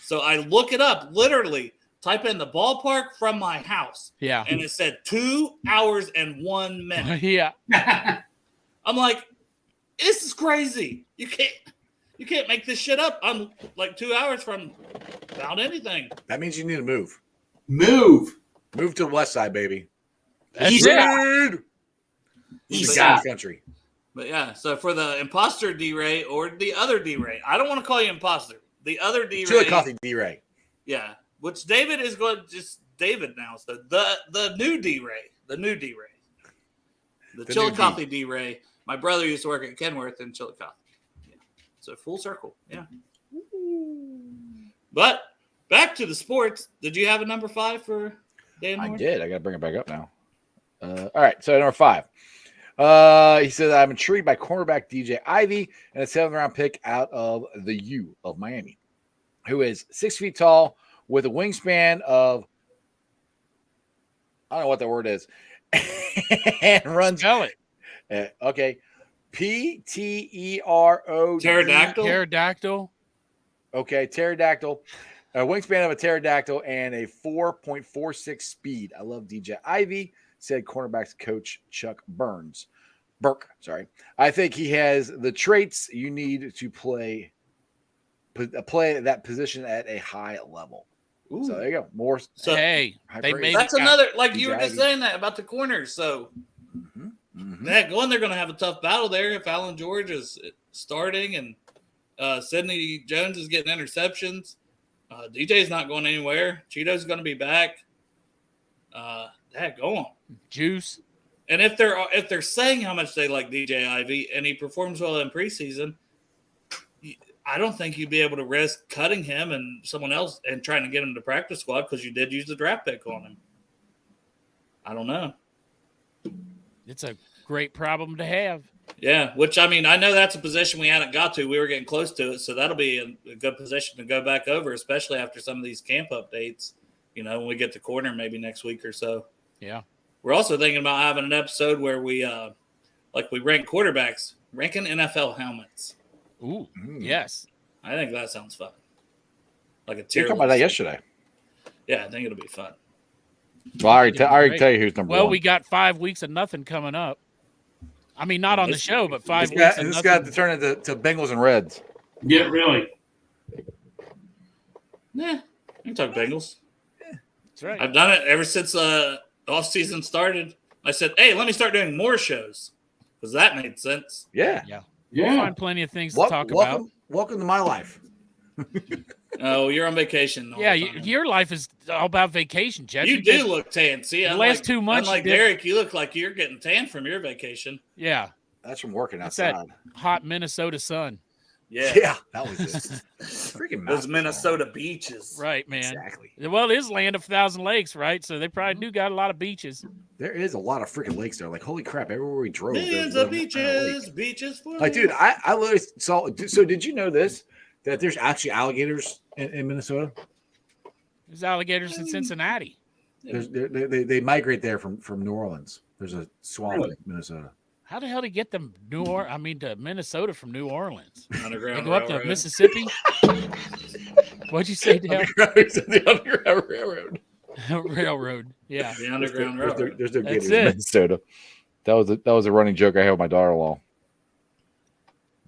So I look it up, literally type in the ballpark from my house, Yeah. and it said 2 hours and 1 minute. Yeah. I'm like, this is crazy. You can't make this shit up. I'm like 2 hours from about anything. That means you need to move. Move. Move to the west side, baby. That's East it. side. East East side of side. the country. But yeah, so for the imposter D-Ray or the other D-Ray, I don't want to call you imposter. The other D-Ray. Chillicothe D-Ray. Yeah, which David is going to just David now. So the new D-Ray, the new D-Ray, the The new Chillicothe D-Ray. My brother used to work at Kenworth in Chillicothe. Yeah, so full circle. Yeah. But back to the sports. Did you have a number 5 for Dan? I Moore? did. I got to bring it back up now. All right. So number 5. He said, I'm intrigued by cornerback DJ Ivy and a 7th round pick out of the U of Miami, who is 6 feet tall with a wingspan of, I don't know what the word is, and runs. Tell it. Okay. Ptero. Pterodactyl? Pterodactyl. Okay. Pterodactyl. A wingspan of a pterodactyl and a 4.46 speed. I love DJ Ivy, said cornerbacks coach Chuck Burke. Sorry. I think he has the traits you need to play that position at a high level. Ooh. So there you go. More. So Hey, high they praise. made that's it. another, like DJ you were just Ivy. saying that about the corners. So Mhm. they're going to have a tough battle there if Alan George is starting and Sidney Jones is getting interceptions. DJ's not going anywhere. Cheeto's going to be back. Go on. Juice. And if they're saying how much they like DJ Ivy and he performs well in preseason, I don't think you'd be able to risk cutting him and someone else and trying to get him to practice squad because you did use the draft pick on him. I don't know. It's a great problem to have. Yeah, which I mean, I know that's a position we hadn't got to. We were getting close to it, so that'll be a good position to go back over, especially after some of these camp updates. When we get to corner maybe next week or so. Yeah. We're also thinking about having an episode where we rank quarterbacks, ranking NFL helmets. Ooh. Mm. Yes. I think that sounds fun. Like a We tier talked about that list. yesterday. Yeah, I think it'll be fun. Well, I already Great. tell you who's number Well, one. we got 5 weeks of nothing coming up. I mean, not on the show, but 5 This weeks of got nothing. to turn into Bengals and Reds. Yeah, really. Yeah, you can talk Bengals. That's right. I've done it ever since off season started. I said, hey, let me start doing more shows because that made sense. Yeah. Yeah. Find plenty of things to talk about. Welcome to my life. Oh, you're on vacation. all Yeah, the time. your life is all about vacation, Jet. You did- do look tan. See, the unlike, last 2 months you unlike did- Derek, you look like you're getting tan from your vacation. Yeah, That's from working That's outside. hot Minnesota sun. Yeah, Yeah, that was it. Freaking those mountains. Minnesota beaches. Right, man. Exactly. Well, it is land of 1,000 lakes, right? So they probably do got a lot of beaches. There is a lot of freaking lakes there. Like, holy crap, everywhere we drove. Millions there of was a lake. beaches for Like, dude, I literally saw. So, did you know this? That there's actually alligators in Minnesota? There's alligators in Cincinnati. They migrate there from New Orleans. There's a swamp Really? in Minnesota. How the hell did he get them to Minnesota from New Orleans? They Underground go up to Railroad. Mississippi. What'd you say, Dale? The Underground Railroad. Railroad. Yeah. The Underground Railroad. There's no That's Gators in it. Minnesota. That was a running joke I had with my daughter-in-law.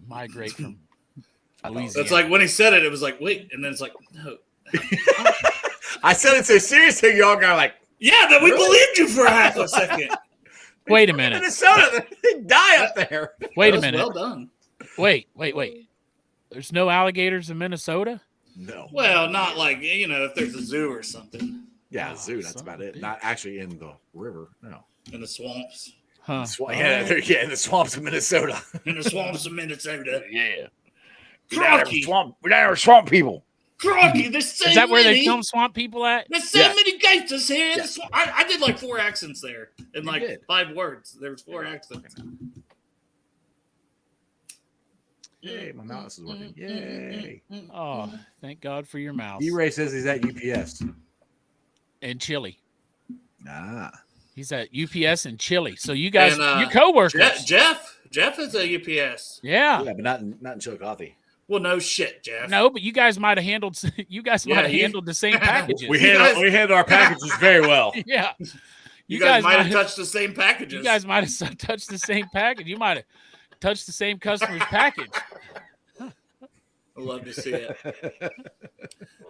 Migrate from thought- Louisiana. That's like when he said it, it was like, wait, and then it's like, no. I said it so serious that y'all got like, Yeah, that we Really? believed you for a half a second. Wait a minute. Minnesota, they die up there. Wait That a was minute. Well done. Wait. There's no alligators in Minnesota? No. Well, not like, if there's a zoo or something Yeah, Oh, zoo. That's son about of a it. bitch. Not actually in the river. No. in the swamps. Huh. Yeah, in the swamps of Minnesota. In the swamps of Minnesota. Yeah. Crikey. We're down there swamp people. Crikey, there's so Is that where many. they film swamp people at? There's so Yeah. many gangsters here in Yeah. the swamp. I did like 4 accents there in You like did. 5 words. There was 4 accents. Yay, my mouse is working. Yay. Oh, thank God for your mouse. D-Ray says he's at UPS. And Chile. Nah. He's at UPS and Chile. So you guys, And, your coworkers. Jeff is a UPS. Yeah. Yeah, but not in Chillicothe. Well, no shit, Jeff. No, but you guys might have handled. You guys might have you- handled the same packages. We handle our packages very well. Yeah. You guys might have touched the same packages. You guys might have touched the same package. You might have touched the same customer's package. I love to see it.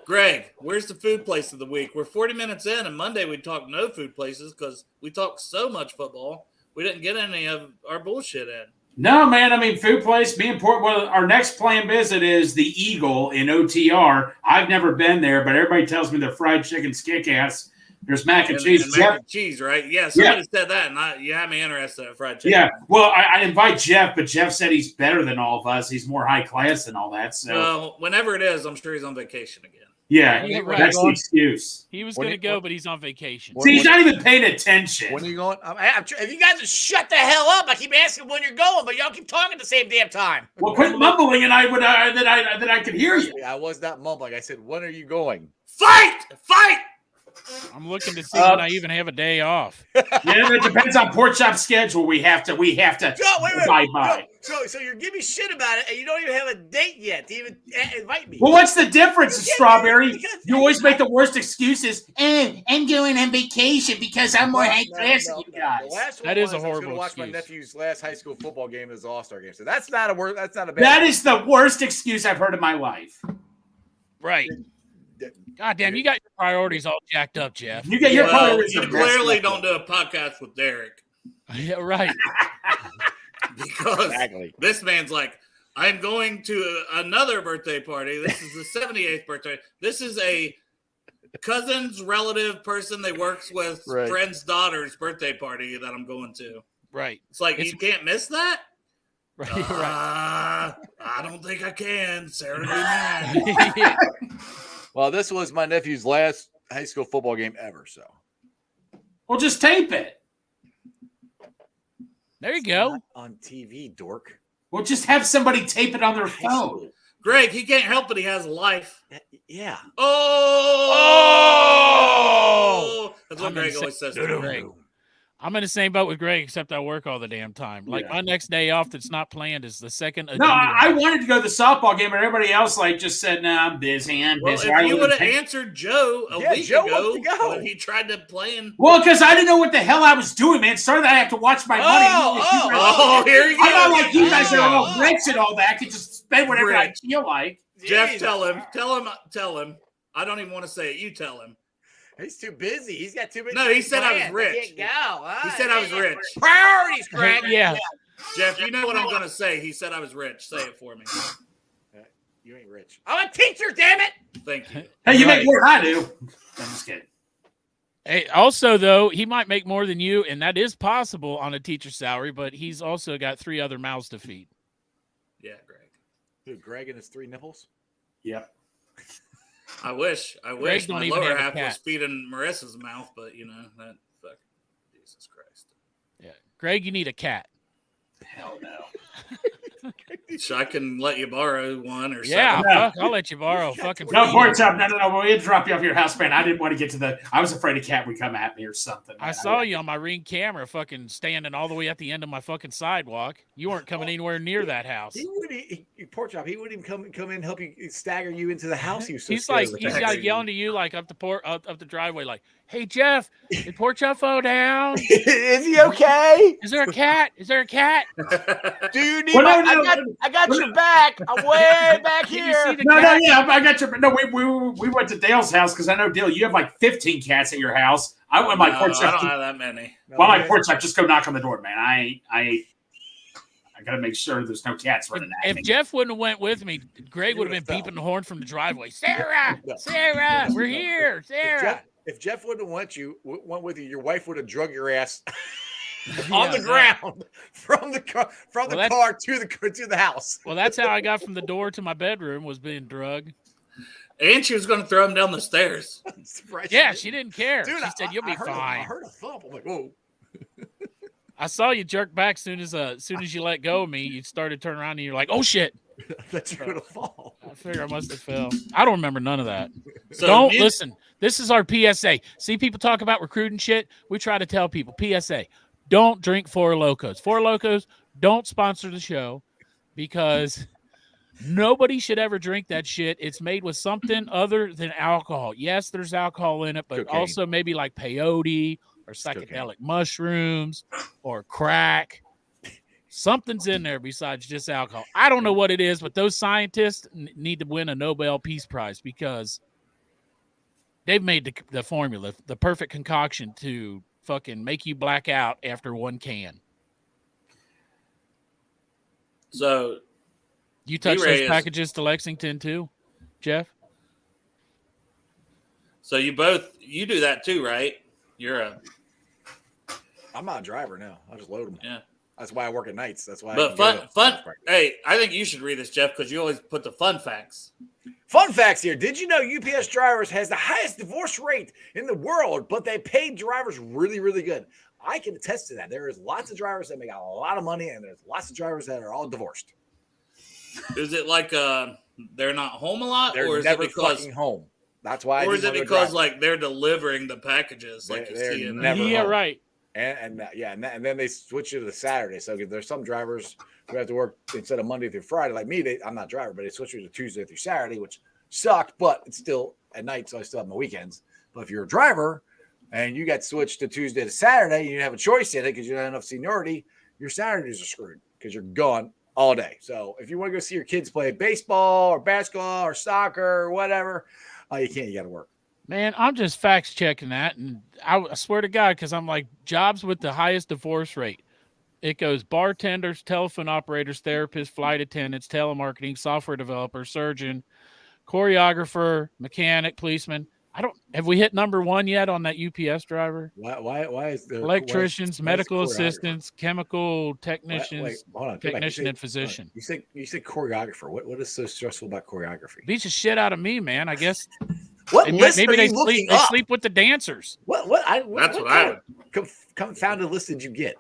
Greg, where's the food place of the week? We're 40 minutes in, and Monday we talked no food places because we talked so much football. We didn't get any of our bullshit in. No, man. I mean, food place, be important. Well, our next planned visit is the Eagle in OTR. I've never been there, but everybody tells me the fried chicken's kick-ass. There's mac and cheese. And mac and cheese, right? Yeah, somebody said that, and you had me interested in fried chicken. Yeah, well, I invite Jeff, but Jeff said he's better than all of us. He's more high class and all that. So, Well, whenever it is, I'm sure he's on vacation again. yeah, Yeah, right. that's the excuse. He was When going to you- go, when- but he's on vacation. When- See, he's not even paying attention. When are you going? If you guys just shut the hell up, I keep asking when you're going, but y'all keep talking at the same damn time. Well, quit mumbling, and I would that I could hear you. I was not mumbling. I said, when are you going? Fight! Fight! I'm looking to see when I even have a day off. Yeah, it depends on Pork Chop's schedule. We have to Joe, wait. abide by. So you're giving me shit about it, and you don't even have a date yet to even invite me. Well, what's the difference, You can't Strawberry? do it because- You always make the worst excuses. I'm going on vacation because I'm more high class than you guys. The last one That is was a I was gonna horrible watch my excuse. nephew's last high school football game as the All-Star game. So that's not a word. That's not a bad. That is the worst excuse I've heard in my life. Right. God damn, you got your priorities all jacked up, Jeff. You get your Well, priorities you are clearly messed up. don't do a podcast with Derek Yeah, right. because Exactly. this man's like, I'm going to another birthday party. This is the 78th birthday. This is a cousin's relative person they works with, Right. friend's daughter's birthday party that I'm going to. Right. It's like, It's- you can't miss that? Right. Right. I don't think I can. Sarah would be mad. Yeah. Well, this was my nephew's last high school football game ever. So Well, just tape it. There you go. Not on TV, dork. Well, just have somebody tape it on their High phone. school. Greg, he can't help it. He has a life. Yeah. Oh! That's what I'm Greg gonna always says. say- to me. Greg. I'm in the same boat with Greg, except I work all the damn time. Like Yeah. my next day off that's not planned is the second. of No, I January. wanted to go to the softball game, but everybody else just said, "No, I'm busy. I'm Well, busy." if you would have answered Joe a week Joe ago wants to go. when he tried to play in. Well, because I didn't know what the hell I was doing, man. Sorry that I have to watch my money. Oh, here you go. I'm not like you guys that are all Oh. rich and all that. I can just spend whatever I Rich. feel like. Jeff, Jeez. tell him. I don't even want to say it. You tell him. He's too busy. He's got too many. No, he said I was plans. rich. He can't go. He said I was rich. Priorities, Greg. Yeah. Jeff, you know what I'm going to say. He said I was rich. Say it for me. You ain't rich. I'm a teacher, damn it. Thank you. Hey, you Right. make more than I do. I'm just kidding. Hey, also, though, he might make more than you, and that is possible on a teacher's salary, but he's also got 3 other mouths to feed. Yeah, Greg. Dude, Greg and his 3 nipples. Yep. I wish don't my even lower have a half was cat. feeding Marissa's mouth, but that fucking Jesus Christ. Yeah. Greg, you need a cat. Hell no. So I can let you borrow one or Yeah, something. fuck, I'll let you borrow fucking. No, pork chop. No. We had to drop you off your house, man. I didn't want to get to the. I was afraid a cat would come at me or something. Man. I saw you on my Ring camera fucking standing all the way at the end of my fucking sidewalk. You weren't coming anywhere near that house. He wouldn't. Pork chop. He wouldn't even come in and help you stagger you into the house. He was so He's scared like of the he's cat. like yelling to you like up the driveway, like, "Hey Jeff, did Pork Chop fall down? Is he okay? Is there a cat? Is there a cat? Do you need Well, my? no. I got your back. I'm way back Can you see here. the No, cat?" yeah, I got your. No, we went to Dale's house because I know Dale, you have like 15 cats at your house. I went my porch I chop. don't have that many. Well, my porch chop, just go knock on the door, man. I got to make sure there's no cats running at If me. Jeff wouldn't have went with me, Greg would have been beeping the horn from the driveway. Sarah, Sarah, we're here, Sarah. If Jeff wouldn't have went with you, your wife would have drug your ass on the ground from the car to the house. Well, that's how I got from the door to my bedroom, was being drugged. And she was going to throw him down the stairs. Yeah, she didn't care. Dude, She said, "You'll be fine." I heard a thump. I'm like, whoa. I saw you jerk back soon as you let go of me. You started turning around and you're like, "Oh shit!" That's gonna fall. I figure I must have fell. I don't remember none of that. So Don't listen. This is our PSA. See people talk about recruiting shit. We try to tell people PSA. Don't drink Four Locos. Four Locos don't sponsor the show because nobody should ever drink that shit. It's made with something other than alcohol. Yes, there's alcohol in it, but Cocaine. also maybe like peyote or psychedelic mushrooms or crack. Something's in there besides just alcohol. I don't know what it is, but those scientists need to win a Nobel Peace Prize because they've made the formula, the perfect concoction to fucking make you black out after one can. So You touch D-Ray those is- packages to Lexington too, Jeff? So you do that too, right? I'm not a driver now. I just load them. Yeah. That's why I work at nights. That's why. But fun. Hey, I think you should read this, Jeff, because you always put the fun facts. Fun facts here. Did you know UPS drivers has the highest divorce rate in the world, but they pay drivers really, really good. I can attest to that. There is lots of drivers that make a lot of money, and there's lots of drivers that are all divorced. Is it like they're not home a lot, They're or is never it because, fucking home. That's why. or is it because like they're delivering the packages, like you They're see in never Yeah, home. right. And then they switch it to the Saturday. So there's some drivers who have to work instead of Monday through Friday, like me. I'm not a driver, but they switch it to Tuesday through Saturday, which sucked. But it's still at night, so I still have my weekends. But if you're a driver and you got switched to Tuesday to Saturday, and you have a choice in it because you don't have enough seniority, your Saturdays are screwed because you're gone all day. So if you want to go see your kids play baseball or basketball or soccer or whatever, you can't. You got to work. Man, I'm just facts checking that, and I swear to God, because I'm like, jobs with the highest divorce rate. It goes bartenders, telephone operators, therapists, flight attendants, telemarketing, software developer, surgeon, choreographer, mechanic, policeman. Have we hit number one yet on that UPS driver? Why is there Electricians, why is medical choreographer? assistants, chemical technicians, Wait, hold on. technician and physician. You said choreographer. What is so stressful about choreography? Beats the shit out of me, man. I guess What maybe list are they you looking sleep. They up? sleep with the dancers. That's what I would. Confounded list did you get?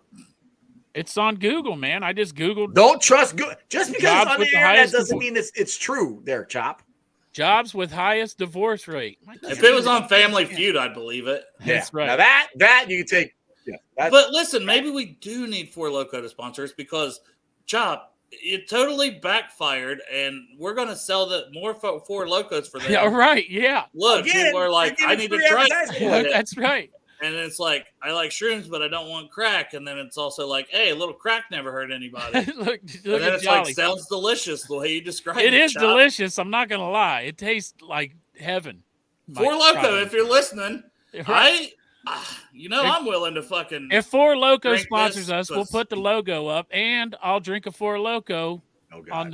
It's on Google, man. I just Googled Don't trust Google. Just because Jobs it's on with the the internet highest doesn't divorce- mean it's true. There, Chop. jobs with highest divorce rate. If it was on Family Feud, I'd believe it. That's right. Now that you can take. Yeah. But listen, maybe we do need Four Loko to sponsor us because Chop, it totally backfired, and we're going to sell more Four Lokos for them. Yeah, right. Yeah. Look, Again, people are like, you're I getting need to free try advertising. it. That's right. And it's like, I like shrooms, but I don't want crack. And then it's also like, hey, a little crack never hurt anybody. look And then at it's Jolly. like, sounds delicious the way you describe It it. is Chop. delicious. I'm not gonna lie. It tastes like heaven. Four Loko, if you're listening, Right. I'm willing to fucking. If Four Loko Drink sponsors this, us, we'll 'cause- put the logo up, and I'll drink a Four Loko Oh, God.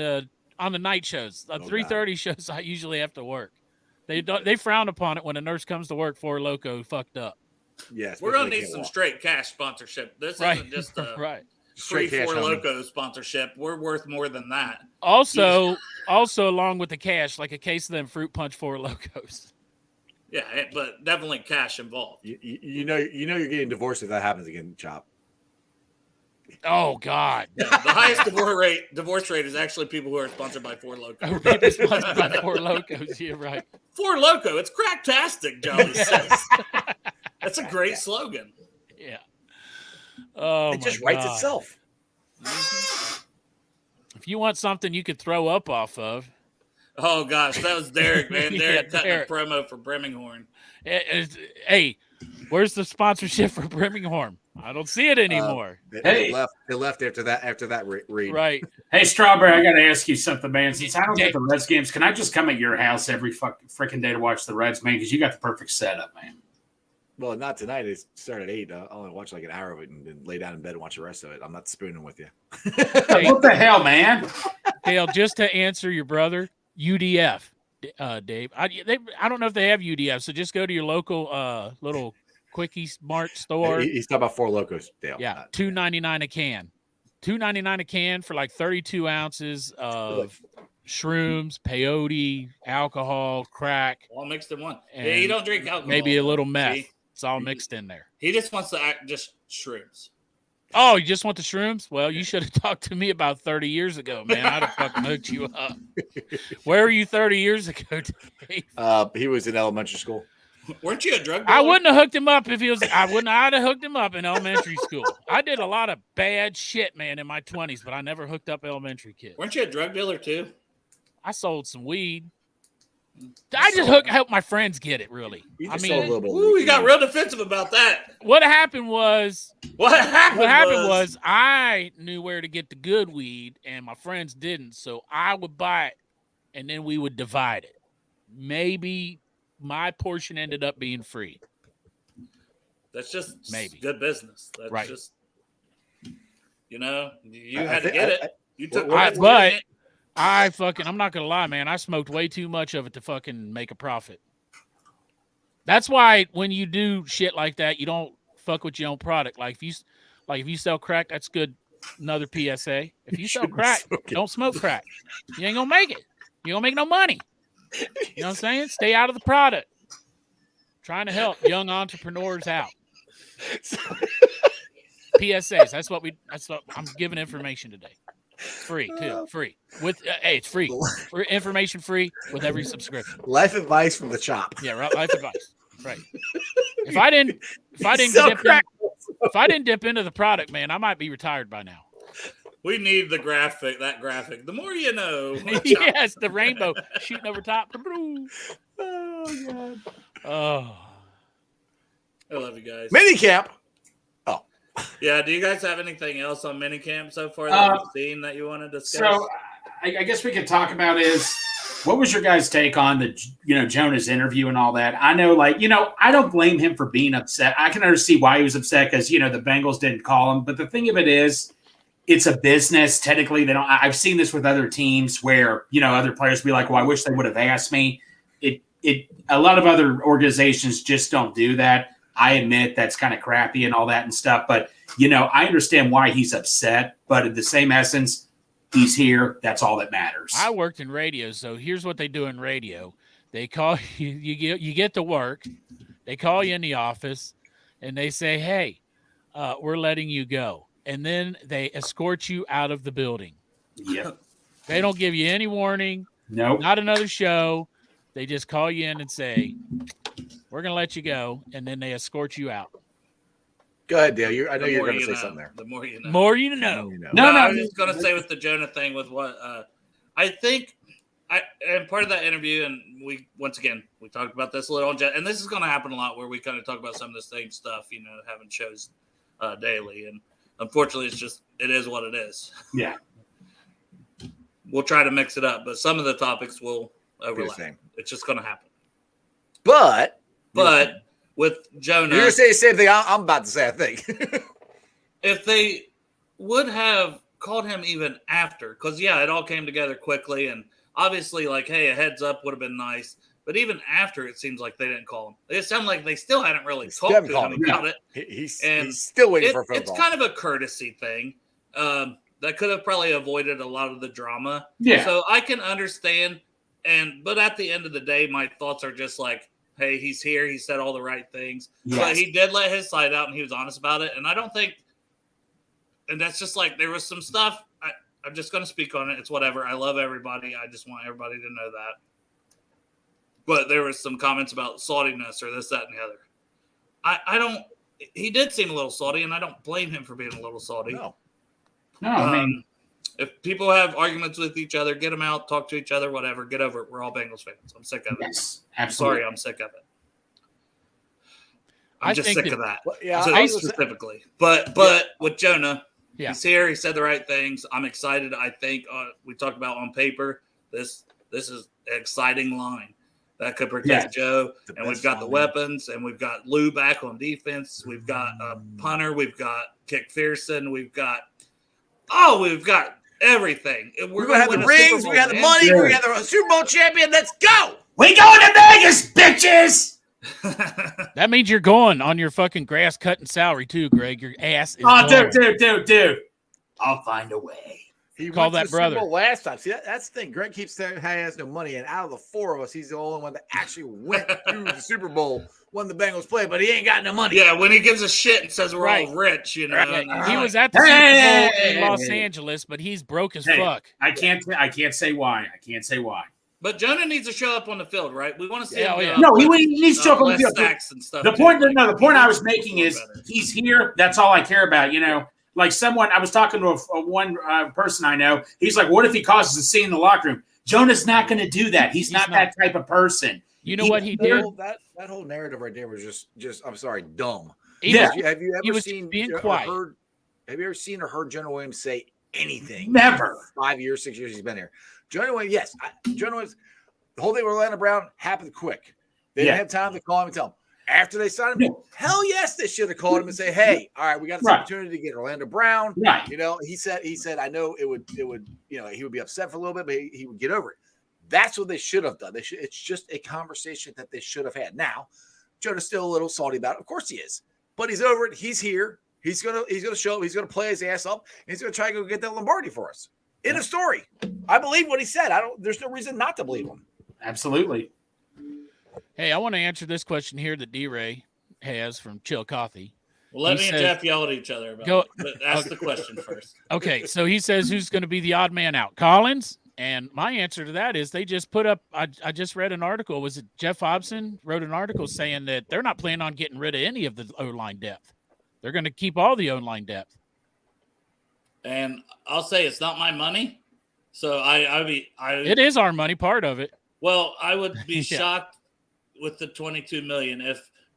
on the night shows. The God. 3:30 shows I usually have to work. They frown upon it when a nurse comes to work. Four Loko fucked up. Yeah, We're going to especially need can't some walk. straight cash sponsorship. This Right. isn't just a right. free Straight cash, Four homie. Loko sponsorship. We're worth more than that. Also, along with the cash, like a case of them fruit punch Four Locos. Yeah, but definitely cash involved. You know you're getting divorced if that happens again, Chop. Oh God. Yeah, the highest divorce rate is actually people who are sponsored by Four Loko. People sponsored by Four Locos. Yeah, right. Four Loko, it's cracktastic, Jolly says. That's a great slogan. Yeah. Oh, It just my writes God. itself. If you want something you could throw up off of. Oh gosh, that was Derek, man. Yeah, Derek cutting Derek. a promo for Birmingham. Hey, where's the sponsorship for Birmingham? I don't see it anymore. Hey. They left after that read. Right. Hey, Strawberry, I got to ask you something, man. Since I don't get the Reds games, can I just come at your house every freaking day to watch the Reds, man? Because you got the perfect setup, man. Well, not tonight. It started at 8. I'll only watch like an hour of it and then lay down in bed and watch the rest of it. I'm not spooning with you. What the hell, man? Dale, just to answer your brother, UDF, Dave. I don't know if they have UDF, so just go to your local little Quickie Smart store. He's talking about Four Locos, Dale. Yeah, $2.99 a can. $2.99 a can for like 32 ounces of shrooms, peyote, alcohol, crack. All mixed in one. Yeah, you don't drink alcohol. Maybe a little meth. See? It's all mixed in there. He just wants to act just shrooms. Oh, you just want the shrooms? Well, you should have talked to me about 30 years ago, man. I'd have fucking hooked you up. Where were you 30 years ago, Dave? He was in elementary school. Weren't you a drug dealer? I wouldn't have hooked him up if he was. I'd have hooked him up in elementary school. I did a lot of bad shit, man, in my 20s, but I never hooked up elementary kids. Weren't you a drug dealer too? I sold some weed. I just helped my friends get it. Really, You I just sold a mean, little bit. Ooh, you got real defensive about that. what happened was What happened was I knew where to get the good weed, and my friends didn't. So I would buy it, and then we would divide it. Maybe my portion ended up being free. That's just Maybe. good business. That's Right. just, you had to get it. You took I- pride in getting it. I'm not going to lie, man. I smoked way too much of it to fucking make a profit. That's why when you do shit like that, you don't fuck with your own product. If you sell crack, that's good. Another PSA. If you sell crack, don't smoke crack. You ain't going to make it. You don't make no money. You know what I'm saying? Stay out of the product. Trying to help young entrepreneurs out. PSAs. That's what I'm giving information today. Free too. Free with hey, it's free. For information free with every subscription. Life advice from the chop. Yeah, right. Life advice. Right. If I didn't dip into the product, man, I might be retired by now. We need that graphic. The more you know. Yes, the rainbow shooting over top. Oh God. Oh. I love you guys. Minicamp. Yeah, do you guys have anything else on Minicamp so far that you've seen that you want to discuss? So I guess we could talk about is what was your guys' take on the Jonah's interview and all that? I know, I don't blame him for being upset. I can understand why he was upset because the Bengals didn't call him. But the thing of it is, it's a business. Technically, they don't. I've seen this with other teams where other players be like, "Well, I wish they would have asked me." A lot of other organizations just don't do that. I admit that's kind of crappy and all that and stuff, but I understand why he's upset. But in the same essence, he's here. That's all that matters. I worked in radio, so here's what they do in radio: they call you. You get to work. They call you in the office, and they say, "Hey, we're letting you go," and then they escort you out of the building. Yep. They don't give you any warning. Nope. Not another show. They just call you in and say, "We're going to let you go," and then they escort you out. Go ahead, Dale. I know The you're more going to you say know. something there. The more you know. More you know. No, I was just going to say with the Jonah thing with what I think and part of that interview, and we talked about this a little, and this is going to happen a lot where we kind of talk about some of the same stuff, having shows daily. And unfortunately, it is what it is. Yeah. We'll try to mix it up, but some of the topics will overlap. Same. It's just going to happen. But with Jonah, you're going to say the same thing I'm about to say, I think. if they would have called him even after, because it all came together quickly, and obviously, hey, a heads up would have been nice. But even after, it seems like they didn't call him. It sounded like they still hadn't really talked to him about it. He's still waiting for a phone It's call. kind of a courtesy thing that could have probably avoided a lot of the drama. Yeah. So I can understand, but at the end of the day, my thoughts are just like, hey, he's here. He said all the right things. Yes. But he did let his side out, and he was honest about it. And I don't think and that's just like there was some stuff. I'm just going to speak on it. It's whatever. I love everybody. I just want everybody to know that. But there was some comments about saltiness or this, that, and the other. I don't. He did seem a little salty, and I don't blame him for being a little salty. No, I mean, if people have arguments with each other, get them out, talk to each other, whatever. Get over it. We're all Bengals fans. I'm sick of it. yes, I'm absolutely. sorry, I'm sick of it. I'm just sick of that. Well, yeah, So I was gonna say- specifically. But with Jonah, he's here. He said the right things. I'm excited. I think we talked about on paper. This is an exciting line that could protect Joe. And we've got the weapons, and we've got Lou back on defense. We've got a punter. We've got Kick-Fearson. We've got everything. We're gonna have the rings. We got the money. Yeah. We got the Super Bowl champion. Let's go. We going to Vegas, bitches. That means you're going on your fucking grass cutting salary too, Greg. Your ass is Oh, going. dude. I'll find a way. He Call went that to the brother. Super Bowl last time. See, that's the thing. Greg keeps saying he has no money, and out of the four of us, he's the only one that actually went to the Super Bowl when the Bengals played, but he ain't got no money. Yeah, when he gives a shit and says we're all rich, you know. He was at the Super Bowl in Los Angeles, but he's broke as fuck. I can't say why. But Jonah needs to show up on the field, right? We want to see him. No, he needs to show up on the field. Sacks and stuff. The point I was making is he's here. That's all I care about. You know, like someone I was talking to one person I know. He's like, "What if he causes a scene in the locker room?" Jonah's not going to do that. He's not that type of person. You know what he did? That whole narrative right there was just I'm sorry, dumb. Yeah. Have you He ever was seen being or quiet. heard? Have you ever seen or heard Jonah Williams say anything? Never. 5 years, 6 years he's been here. Jonah Williams, yes. Jonah Williams, the whole thing with Orlando Brown happened quick. They didn't have time to call him and tell him. After they signed him, hell yes, they should have called him and say, "Hey, all right, we got this opportunity to get Orlando Brown." Right. You know, he said, I know it would, you know, he would be upset for a little bit, but he would get over it. That's what they should have done. It's just a conversation that they should have had. Now, Jonah's still a little salty about it. Of course he is, but he's over it. He's here. He's gonna show up. He's gonna play his ass up. And he's gonna try to go get that Lombardi for us. End of story. I believe what he said. There's no reason not to believe him. Absolutely. Hey, I want to answer this question here that D-Ray has from Chillicothe. Well, let He me says- and Jeff yell at each other about Go- it. But ask the question first. Okay, so he says who's going to be the odd man out? Collins? And my answer to that is they just put up, I just read an article. Was it Jeff Hobson wrote an article saying that they're not planning on getting rid of any of the O-line depth. They're going to keep all the O-line depth. And I'll say it's not my money. So It is our money, part of it. Well, I would be Yeah. shocked with the $22 million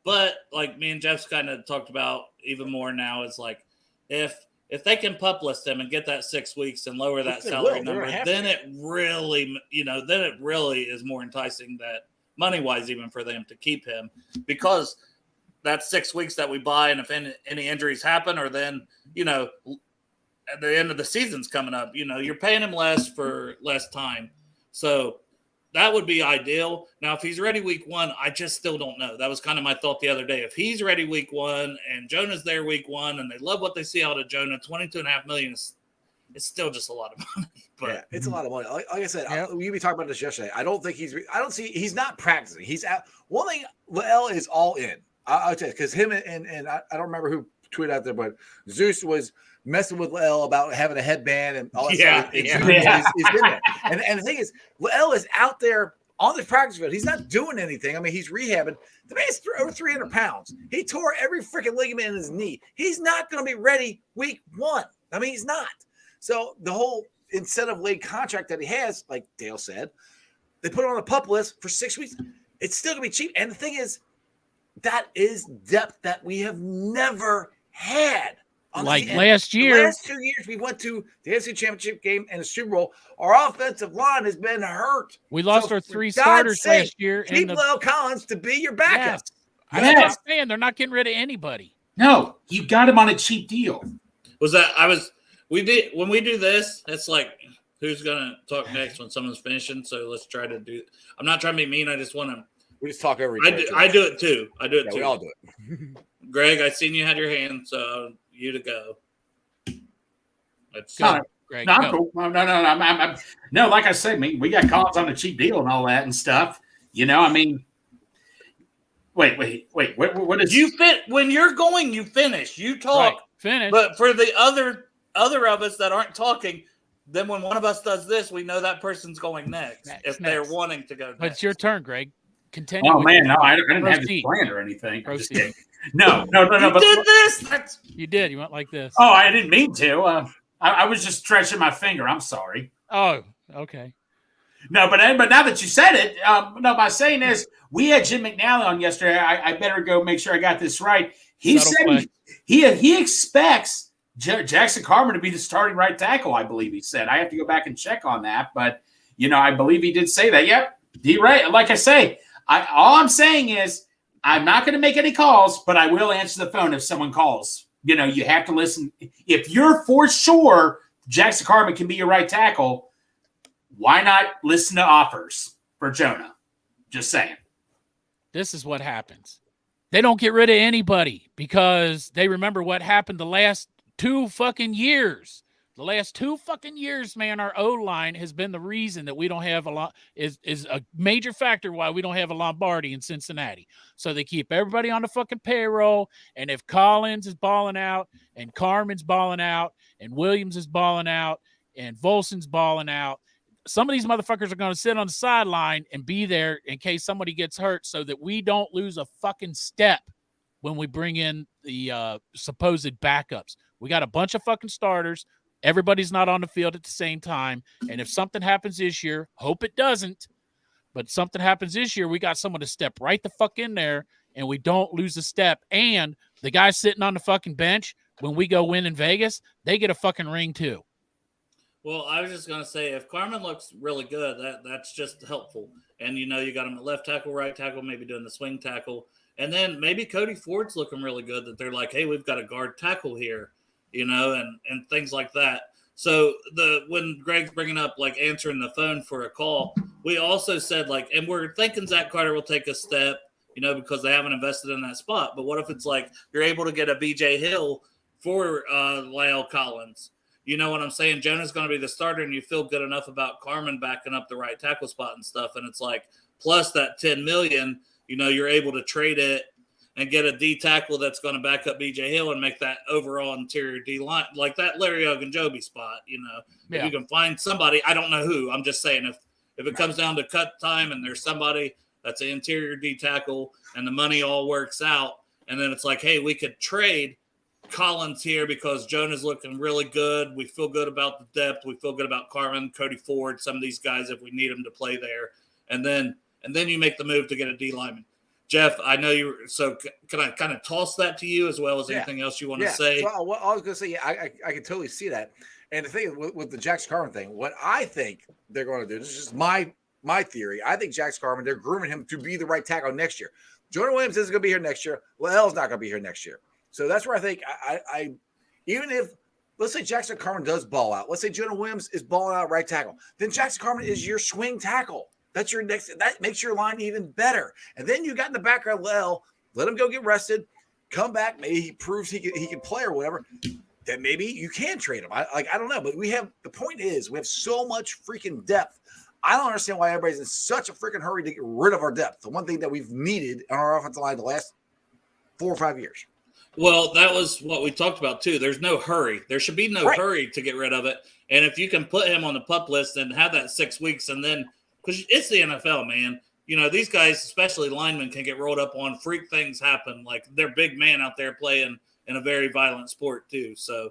but like me and Jeff's kind of talked about even more now is like if they can pup list him and get that 6 weeks and lower that They salary will. They're number, gonna have then to. it really is more enticing that money wise even for them to keep him because that's 6 weeks that we buy, and if any injuries happen or then at the end of the season's coming up, you're paying him less for less time. So that would be ideal. Now, if he's ready week 1, I just still don't know. That was kind of my thought the other day. If he's ready week 1 and Jonah's there week 1 and they love what they see out of Jonah, $22.5 million it's still just a lot of money. But yeah, it's a lot of money. Like I said, we talked about this yesterday. He's not practicing. He's out. One thing, L is all in. I'll tell you, because him and I don't remember who tweeted out there, but Zeus was messing with L about having a headband and all that stuff. He's in there. And the thing is, L is out there on the practice field. He's not doing anything. I mean, he's rehabbing. The man's over 300 pounds. He tore every freaking ligament in his knee. He's not going to be ready week 1. I mean, he's not. So the whole incentive-laden contract that he has, like Dale said, they put it on a pup list for 6 weeks. It's still going to be cheap. And the thing is, that is depth that we have never had. Like last year. The last 2 years, we went to the AFC Championship game and the Super Bowl. Our offensive line has been hurt. We lost our 3 starters last year. Keep Lyle Collins to be your backup. Yes. I'm just saying they're not getting rid of anybody. No, you got him on a cheap deal. When we do this, it's like who's gonna talk next when someone's finishing. So let's try to do. I'm not trying to be mean. I just want to. We just talk over each other. I do it too. We all do it. Greg, I seen you had your hand, so you to go. Let's go. No, Greg, no, go. cool. No, like I said, we got Collins on a cheap deal and all that and stuff. I mean, wait. What is you fit when you're going? You finish. You talk. Right. Finish. But for the other other of us that aren't talking, then when one of us does this, we know that person's going next if they're wanting to go next. But it's your turn, Greg. Continue. Oh man, no, I didn't have this Proceed. planned or anything. I'm just Proceed. kidding. No. You But did this. You did. You went like this. oh, I didn't mean to. I was just stretching my finger. I'm sorry. Oh, okay. No, but now that you said it, no, my saying is, we had Jim McNally on yesterday. I better go make sure I got this right. He said he expects Jackson Carman to be the starting right tackle, I believe he said. I have to go back and check on that, but I believe he did say that. Yep, D-Ray. Like I say, all I'm saying is I'm not going to make any calls, but I will answer the phone if someone calls. You have to listen. If you're for sure Jackson Carman can be your right tackle, why not listen to offers for Jonah? Just saying. This is what happens. They don't get rid of anybody because they remember what happened the last 2 fucking years. The last 2 fucking years, man, our O-line has been the reason that we don't have is a major factor why we don't have a Lombardi in Cincinnati. So they keep everybody on the fucking payroll. And if Collins is balling out and Carmen's balling out and Williams is balling out and Volson's balling out, some of these motherfuckers are going to sit on the sideline and be there in case somebody gets hurt so that we don't lose a fucking step when we bring in the supposed backups. We got a bunch of fucking starters. Everybody's not on the field at the same time. And if something happens this year, hope it doesn't, but something happens this year, we got someone to step right the fuck in there and we don't lose a step. And the guys sitting on the fucking bench, when we go win in Vegas, they get a fucking ring too. Well, I was just going to say, if Carman looks really good, that's just helpful. And, you got him at left tackle, right tackle, maybe doing the swing tackle. And then maybe Cody Ford's looking really good that they're like, hey, we've got a guard tackle here, and things like that. So when Greg's bringing up, like, answering the phone for a call, we also said, like, and we're thinking Zach Carter will take a step, because they haven't invested in that spot. But what if it's like you're able to get a B.J. Hill for La'el Collins? You know what I'm saying? Jonah's going to be the starter, and you feel good enough about Carman backing up the right tackle spot and stuff. And it's like, plus that $10 million, you're able to trade it and get a D tackle that's going to back up B.J. Hill and make that overall interior D line, like that Larry Ogunjobi spot, Yeah. If you can find somebody, I don't know who. I'm just saying if it comes down to cut time and there's somebody that's an interior D tackle and the money all works out, and then it's like, hey, we could trade Collins here because Jonah's looking really good. We feel good about the depth. We feel good about Carman, Cody Ford, some of these guys if we need them to play there. And then you make the move to get a D lineman. Jeff, I know you. So can I kind of toss that to you as well as anything else you want to say? So what I was going to say, I can totally see that. And the thing with the Jackson Carman thing, what I think they're going to do, this is just my theory. I think Jackson Carman, they're grooming him to be the right tackle next year. Jonah Williams isn't going to be here next year. La'el's not going to be here next year. So that's where I think I even if, let's say Jackson Carman does ball out. Let's say Jonah Williams is balling out right tackle. Then Jackson Carman is your swing tackle. That's your next. That makes your line even better. And then you got in the background, La'el, let him go get rested, come back. Maybe he proves he can play or whatever. Then maybe you can trade him. I don't know. But the point is we have so much freaking depth. I don't understand why everybody's in such a freaking hurry to get rid of our depth. The one thing that we've needed on our offensive line the last 4 or 5 years. Well, that was what we talked about, too. There's no hurry. There should be no hurry to get rid of it. And if you can put him on the PUP list and have that 6 weeks and then – because it's the NFL, man. These guys, especially linemen, can get rolled up on. Freak things happen. Like, they're big man out there playing in a very violent sport, too. So,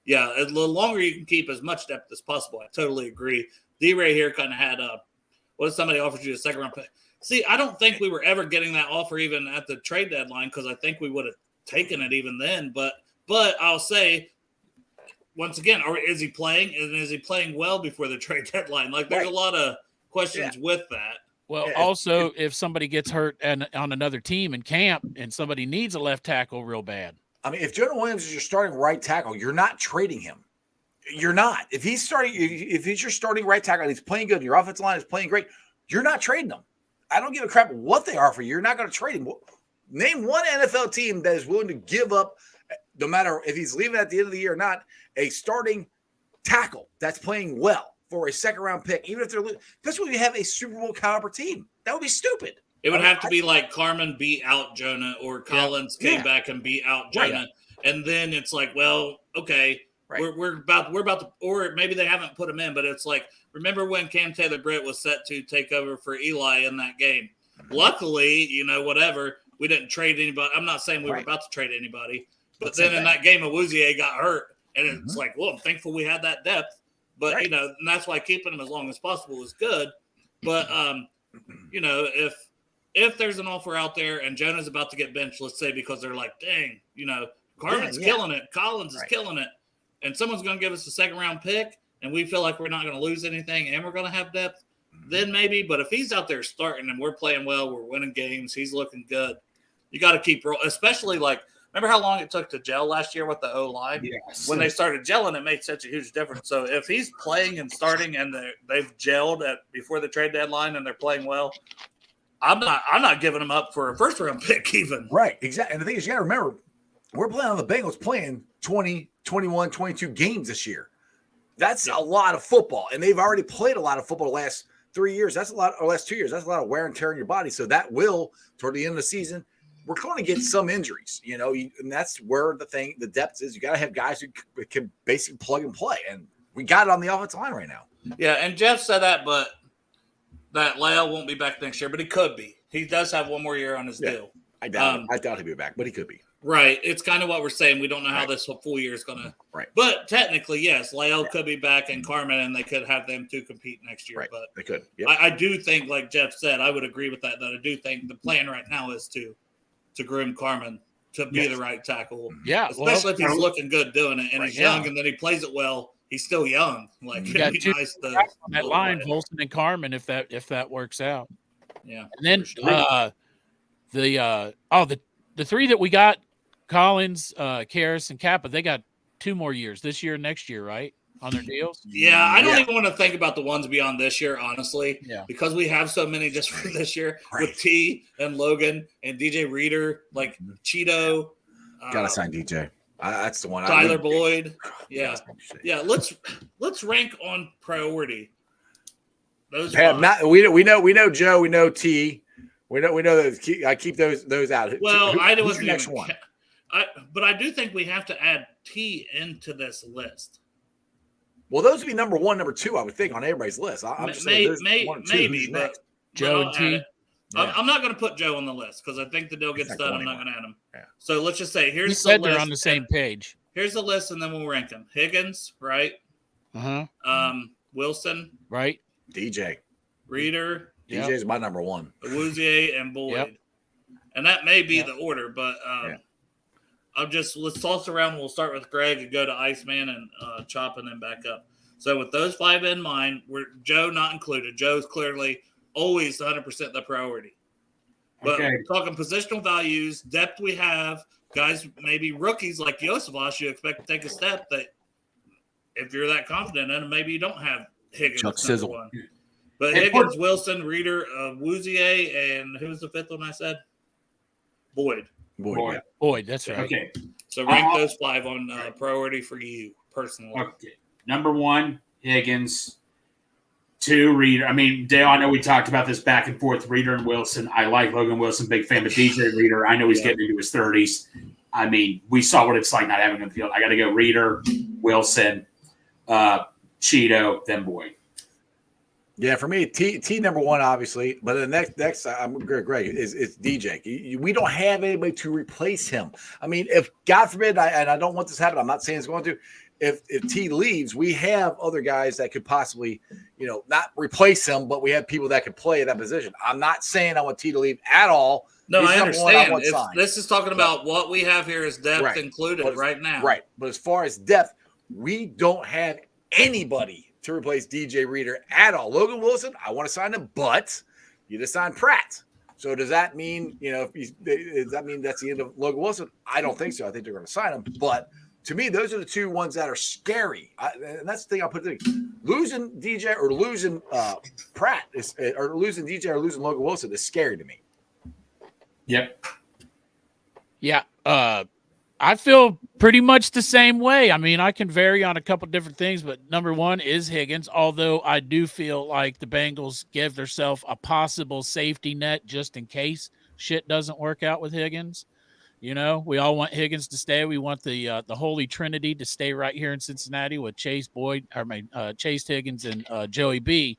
yeah, the longer you can keep as much depth as possible. I totally agree. D-Ray here kind of had what if somebody offers you a second-round pick? See, I don't think we were ever getting that offer even at the trade deadline because I think we would have taken it even then, but I'll say once again, or is he playing? And is he playing well before the trade deadline? Like, there's a lot of questions with that. Well, also, if somebody gets hurt and on another team in camp and somebody needs a left tackle real bad. I mean, if Jonah Williams is your starting right tackle, you're not trading him. You're not. If he's your starting right tackle and he's playing good, your offensive line is playing great, you're not trading him. I don't give a crap what they offer you. You're not going to trade him. Name one NFL team that is willing to give up, no matter if he's leaving at the end of the year or not, a starting tackle that's playing well for a second-round pick, even if they're losing. That's when you have a Super Bowl caliber team. That would be stupid. It would have to be like Carman beat out Jonah or Collins came back and beat out Jonah. And then it's like, well, okay, Right. We're about to, or maybe they haven't put him in, but it's like, remember when Cam Taylor-Britt was set to take over for Eli in that game? Luckily, whatever, we didn't trade anybody. I'm not saying we were about to trade anybody, but then in that game, Awuzie got hurt, and it's like, well, I'm thankful we had that depth. But, and that's why keeping him as long as possible is good. But, if there's an offer out there and Jonah's about to get benched, let's say, because they're like, dang, Carmen's killing it, Collins is killing it, and someone's going to give us a second-round pick, and we feel like we're not going to lose anything and we're going to have depth, then maybe. But if he's out there starting and we're playing well, we're winning games, he's looking good, you got to keep rolling, especially like, remember how long it took to gel last year with the O-line? Yes. When they started gelling, it made such a huge difference. So if he's playing and starting and they've gelled before the trade deadline and they're playing well, I'm not giving him up for a first-round pick even. Right, exactly. And the thing is, you got to remember, we're playing on the Bengals playing 20, 21, 22 games this year. That's a lot of football. And they've already played a lot of football the last 3 years. That's a lot, or last 2 years. That's a lot of wear and tear in your body. So that will, toward the end of the season, we're going to get some injuries, and that's where the depth is. You got to have guys who can basically plug and play. And we got it on the offensive line right now. Yeah, and Jeff said that, but that Lyle won't be back next year, but he could be. He does have one more year on his deal. I doubt he'll be back, but he could be. Right. It's kind of what we're saying. We don't know how this full year is going to. Right. But technically, yes, Lyle could be back and Carmen, and they could have them two compete next year. Right. But they could. Yep. I do think, like Jeff said, I would agree with that I do think the plan right now is to groom Carmen to be the right tackle. Yeah. Especially if he's looking good doing it and he's young and then he plays it well. He's still young. Like, it'd be nice to on that line, Volson and Carmen, if that works out. Yeah. And then the three that we got, Collins, Karras, and Kappa, they got 2 more years, this year and next year, right? On their deals? Yeah, I don't even want to think about the ones beyond this year, honestly. Yeah. Because we have so many just for this year with T and Logan and DJ Reader, like Cheeto. Gotta sign DJ. That's the one. Tyler Boyd. Yeah. Yeah. Let's rank on priority. Those we know Joe, we know T. We know that I keep those out. Well, who's the next one? But I do think we have to add T into this list. Well, those would be number 1, number 2, I would think, on everybody's list. I'm just saying maybe, but Joe and T. I'm not going to put Joe on the list because I think the deal gets done. I'm not going to add him. Yeah. So let's just say here's the list. They're on the same page. Here's the list, and then we'll rank them. Higgins, right? Wilson, right? DJ, Reader. DJ is my number 1. Awuzie and Boyd, and that may be the order, but let's toss around. We'll start with Greg and go to Iceman and Chop and then back up. So with those 5 in mind, Joe not included. Joe's clearly always 100% the priority. But talking positional values, depth we have, guys, maybe rookies like Yosevas, you expect to take a step that if you're that confident in, maybe you don't have Higgins. Chuck Sizzle. One. But Higgins, Wilson, Reader, Awuzie, and who's the 5th one I said? Boyd. Boyd, that's right. Okay. So rank those 5 on priority for you personally. Okay. Number 1, Higgins. 2, Reader. I mean, Dale, I know we talked about this back and forth, Reader and Wilson. I like Logan Wilson, big fan, but DJ Reader, I know he's getting into his 30s. I mean, we saw what it's like not having him in the field. I got to go Reader, Wilson, Cheeto, then Boyd. Yeah, for me, T number 1, obviously, but the next I'm Greg is DJ. We don't have anybody to replace him. I mean, if God forbid, and I don't want this to happen, I'm not saying it's going to. If T leaves, we have other guys that could possibly, not replace him, but we have people that could play that position. I'm not saying I want T to leave at all. No, I understand. This is talking about what we have here is depth included right now. Right, but as far as depth, we don't have anybody to replace DJ Reader at all. Logan Wilson, I want to sign him, but you just signed Pratt. So does that mean, does that mean that's the end of Logan Wilson? I don't think so. I think they're going to sign him. But to me, those are the 2 ones that are scary. And that's the thing I'll put there. Losing DJ or losing Pratt or losing DJ or losing Logan Wilson is scary to me. Yep. Yeah. I feel pretty much the same way. I mean, I can vary on a couple different things, but number 1 is Higgins, although I do feel like the Bengals give themselves a possible safety net just in case shit doesn't work out with Higgins. You know, we all want Higgins to stay. We want the Holy Trinity to stay right here in Cincinnati with Chase Higgins and Joey B.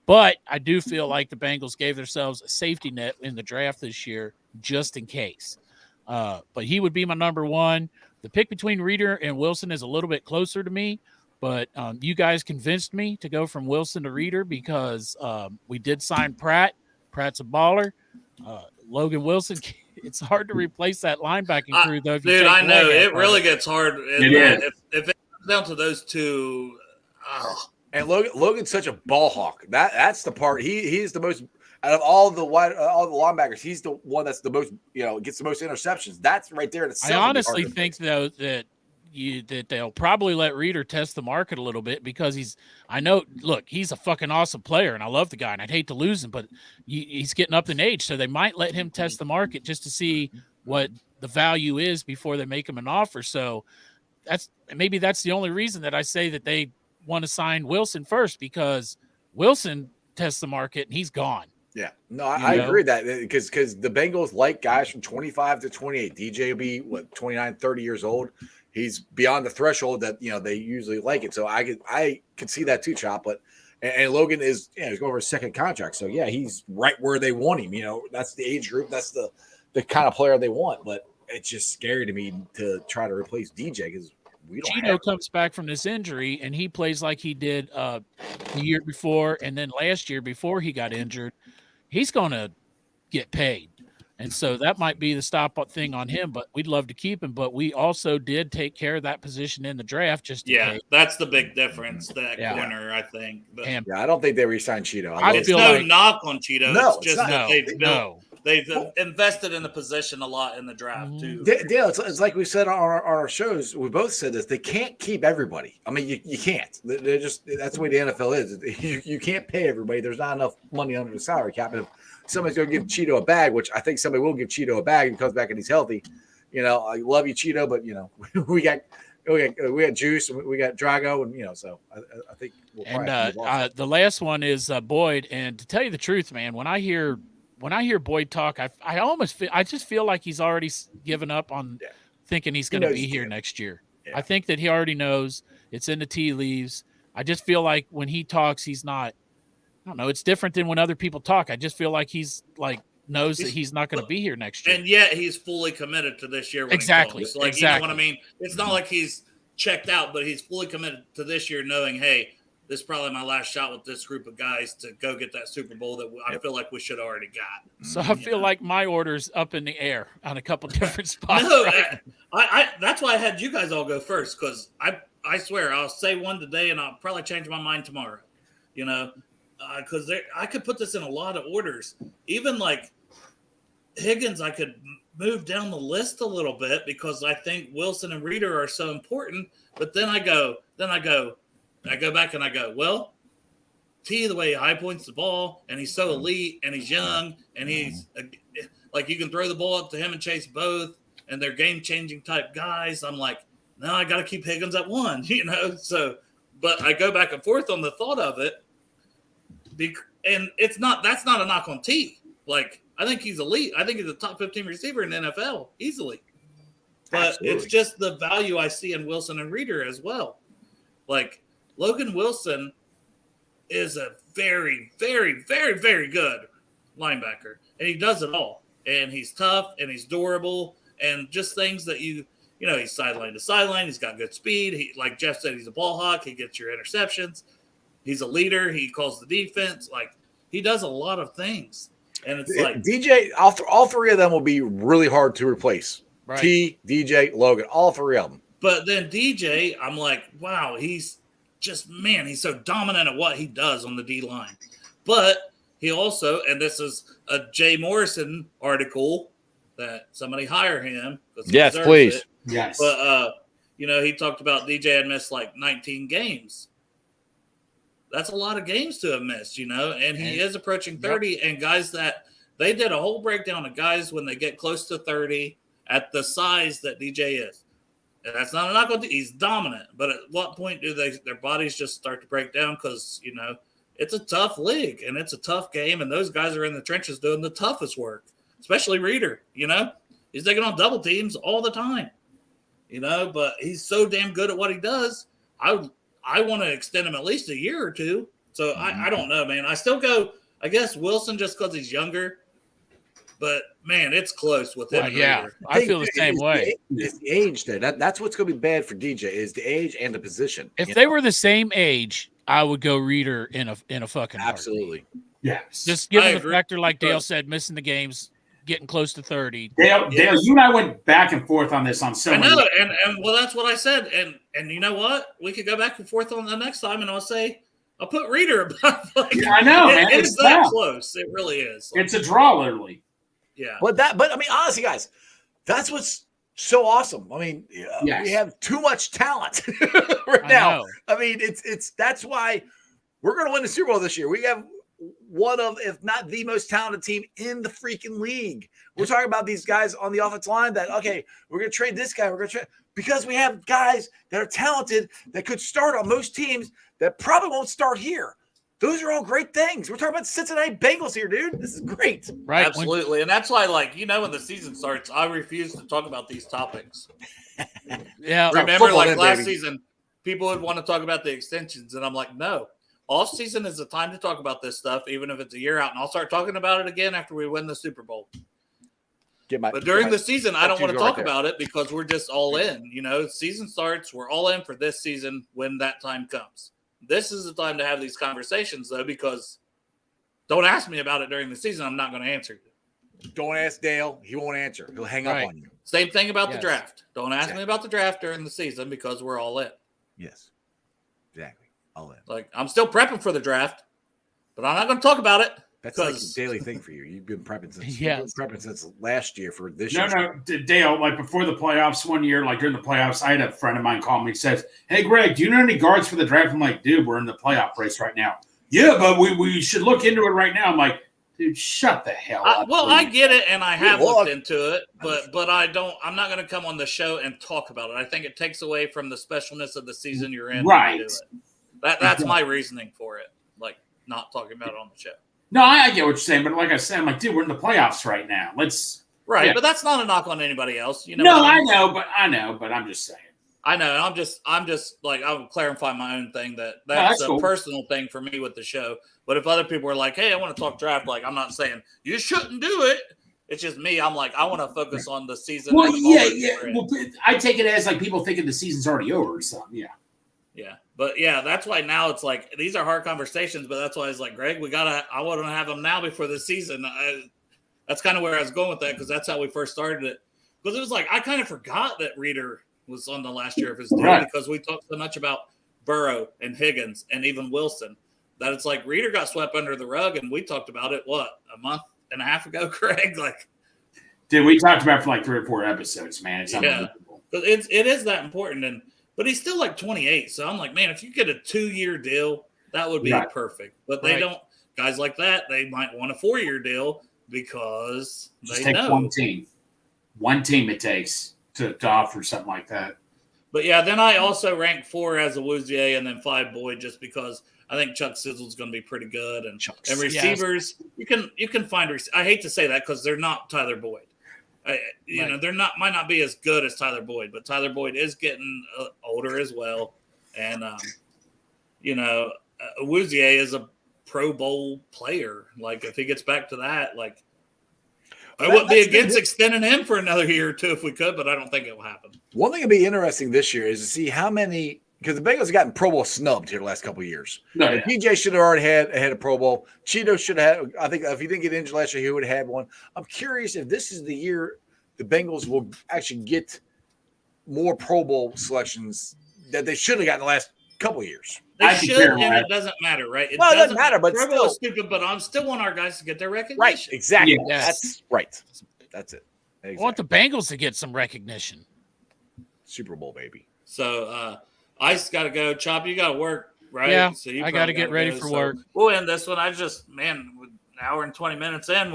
But I do feel like the Bengals gave themselves a safety net in the draft this year just in case. But he would be my number one. The pick between Reader and Wilson is a little bit closer to me, but you guys convinced me to go from Wilson to Reader because we did sign Pratt. Pratt's a baller. Logan Wilson, it's hard to replace that linebacking crew, though. If you Dude, take I the know. leg It out really of it. gets hard. It is. If it comes down to those two, And Logan's such a ball hawk. That's the part. He's the most out of all the linebackers. He's the one that's the most, gets the most interceptions. That's right there. I honestly think though that they'll probably let Reader test the market a little bit because he's a fucking awesome player and I love the guy and I'd hate to lose him, but he's getting up in age, so they might let him test the market just to see what the value is before they make him an offer. So that's the only reason that I say that they want to sign Wilson first, because Wilson tests the market and he's gone. Yeah, no, I agree with that because the Bengals like guys from 25 to 28. DJ will be 29, 30 years old. He's beyond the threshold that they usually like it. So I could see that too, Chop. But and Logan is he's going for a second contract. So yeah, he's right where they want him. That's the age group. That's the kind of player they want. But it's just scary to me to try to replace DJ because we don't. Cheeto comes back from this injury and he plays like he did the year before and then last year before he got injured. He's going to get paid. And so that might be the stop thing on him, but we'd love to keep him. But we also did take care of that position in the draft. Just in case. That's the big difference. That corner, I think. But And I don't think they re-signed Cheeto. it's no knock on Cheeto. No, it's just it's that they've invested in the position a lot in the draft too. Dale, it's like we said on our shows. We both said this. They can't keep everybody. I mean, you can't. They're just that's the way the NFL is. You can't pay everybody. There's not enough money under the salary cap. And if somebody's going to give Cheeto a bag, which I think somebody will give Cheeto a bag and comes back and he's healthy. I love you, Cheeto, but we got Juice and we got Drago, and so I think we'll probably the last one is Boyd. And to tell you the truth, man, when I hear Boyd talk, I just feel like he's already given up on thinking he's going to be here next year. Yeah. I think that he already knows it's in the tea leaves. I just feel like when he talks, he's not. I don't know. It's different than when other people talk. I just feel like he's knows that he's not going to be here next year. And yet he's fully committed to this year. Exactly. You know what I mean? It's not like he's checked out, but he's fully committed to this year, knowing, hey, this is probably my last shot with this group of guys to go get that Super Bowl that I feel like we should have already got. So I feel like my order's up in the air on a couple different spots. No, I that's why I had you guys all go first, because I swear I'll say one today and I'll probably change my mind tomorrow. Because I could put this in a lot of orders. Even like Higgins, I could move down the list a little bit because I think Wilson and Reader are so important. But then I go back and I go, well, T, the way he high points the ball, and he's so elite, and he's young, and he's like you can throw the ball up to him and Chase both, and they're game-changing type guys. I'm like, no, I got to keep Higgins at one, So, but I go back and forth on the thought of it. And that's not a knock on T. Like, I think he's elite. I think he's a top 15 receiver in the NFL easily. But Absolutely. It's just the value I see in Wilson and Reader as well. Like, Logan Wilson is a very, very, very, very good linebacker. And he does it all. And he's tough and he's durable and just things that he's sideline to sideline. He's got good speed. He, like Jeff said, he's a ball hawk. He gets your interceptions. He's a leader. He calls the defense. Like, he does a lot of things. And it's like DJ, all three of them will be really hard to replace. Right. T, DJ, Logan, all three of them. But then DJ, I'm like, wow, he's so dominant at what he does on the D line. But he also, and this is a Jay Morrison article that somebody hire him. Yes, please. Yes. But he talked about DJ had missed like 19 games. That's a lot of games to have missed, and he is approaching 30. And guys that they did a whole breakdown of guys when they get close to 30 at the size that DJ is. And that's not a knock on. He's dominant, but at what point do their bodies just start to break down? Because it's a tough league and it's a tough game, and those guys are in the trenches doing the toughest work, especially Reader. He's taking on double teams all the time, but he's so damn good at what he does. I want to extend him at least a year or two. So I don't know, man. I still go, I guess, Wilson just because he's younger. But, man, it's close with him. Well, yeah, I feel the same way. It's the age there. That's what's going to be bad for DJ is the age and the position. If they were the same age, I would go Reader in a fucking heartbeat. Absolutely. Yes. Just given the factor, like Dale said, missing the games, getting close to 30. Dale, you and I went back and forth on this on so many. I know, and well, that's what I said. And you know what? We could go back and forth on the next time, and I'll say, I'll put Reader above. I know, man. It's that close. It really is. It's a draw, literally. Yeah. But I mean, honestly, guys, that's what's so awesome. I mean, we have too much talent now. I mean, that's why we're going to win the Super Bowl this year. We have one of, if not the most talented team in the freaking league. We're talking about these guys on the offensive line that, okay, we're going to trade this guy. We're going to trade because we have guys that are talented that could start on most teams that probably won't start here. Those are all great things. We're talking about Cincinnati Bengals here, dude. This is great. Right. Absolutely. And that's why, when the season starts, I refuse to talk about these topics. Yeah. Remember, last season, people would want to talk about the extensions. And I'm like, no. Off season is the time to talk about this stuff, even if it's a year out. And I'll start talking about it again after we win the Super Bowl. But during the season, I don't want to talk about it because we're just all in. Season starts. We're all in for this season when that time comes. This is the time to have these conversations, though, because don't ask me about it during the season. I'm not going to answer you. Don't ask Dale. He won't answer. He'll hang up on you. Same thing about the draft. Don't ask me about the draft during the season because we're all in. Yes. Exactly. All in. Like, I'm still prepping for the draft, but I'm not going to talk about it. That's like a daily thing for you. You've been prepping since last year for this year. No, Dale, like before the playoffs one year, like during the playoffs, I had a friend of mine call me and says, "Hey, Greg, do you know any guards for the draft?" I'm like, "Dude, we're in the playoff race right now." Yeah, but we should look into it right now. I'm like, dude, shut the hell up. I get it, and I have looked into it, but I'm not going to come on the show and talk about it. I think it takes away from the specialness of the season you're in. Right. To do it. That's my reasoning for it, like not talking about it on the show. No, I get what you're saying, but like I said, I'm like, dude, we're in the playoffs right now. But that's not a knock on anybody else. I know, but I'm just saying. I know. I'm just like, I'll clarify my own thing that's a personal thing for me with the show. But if other people are like, hey, I want to talk draft, like, I'm not saying you shouldn't do it. It's just me. I'm like, I want to focus on the season. Well, yeah. Well, I take it as like people thinking the season's already over or something. Yeah. Yeah. But yeah, that's why now it's like, these are hard conversations, but that's why it's like, Greg, I want to have them now before the season. That's kind of where I was going with that. Cause that's how we first started it. Because it was like, I kind of forgot that Reader was on the last year of his deal because we talked so much about Burrow and Higgins and even Wilson that it's like Reader got swept under the rug. And we talked about it, a month and a half ago, Craig? Like, dude, we talked about it for like 3 or 4 episodes, man. It's unbelievable. It is that important. But he's still like 28. So I'm like, man, if you get a 2-year deal, that would be perfect. But they don't. Guys like that, they might want a 4-year deal because they know. One team it takes to offer something like that. But yeah, then I also rank 4 as a Wouzier and then 5 Boyd just because I think Chuck Sizzle's going to be pretty good. And receivers, you can find – I hate to say that because they're not Tyler Boyd. They're might not be as good as Tyler Boyd, but Tyler Boyd is getting older as well. And, Wouzier is a Pro Bowl player. Like, if he gets back to that, like, I wouldn't be against extending him for another year or 2 if we could, but I don't think it will happen. One thing that'd be interesting this year is to see how many – because the Bengals have gotten Pro Bowl snubbed here the last couple of years. DJ should have already had a Pro Bowl. Cheeto should have – I think if he didn't get injured last year, he would have had one. I'm curious if this is the year – the Bengals will actually get more Pro Bowl selections that they should have gotten the last couple of years. They should, and it doesn't matter, right? It doesn't matter, but Pro still. Bowl is stupid, but I still want our guys to get their recognition. Right, exactly. Yes. That's right. That's it. Exactly. I want the Bengals to get some recognition. Super Bowl, baby. So, Ice got to go. Chop, you got to work, right? Yeah, so I got to get ready for work. We'll end this one. An hour and 20 minutes in,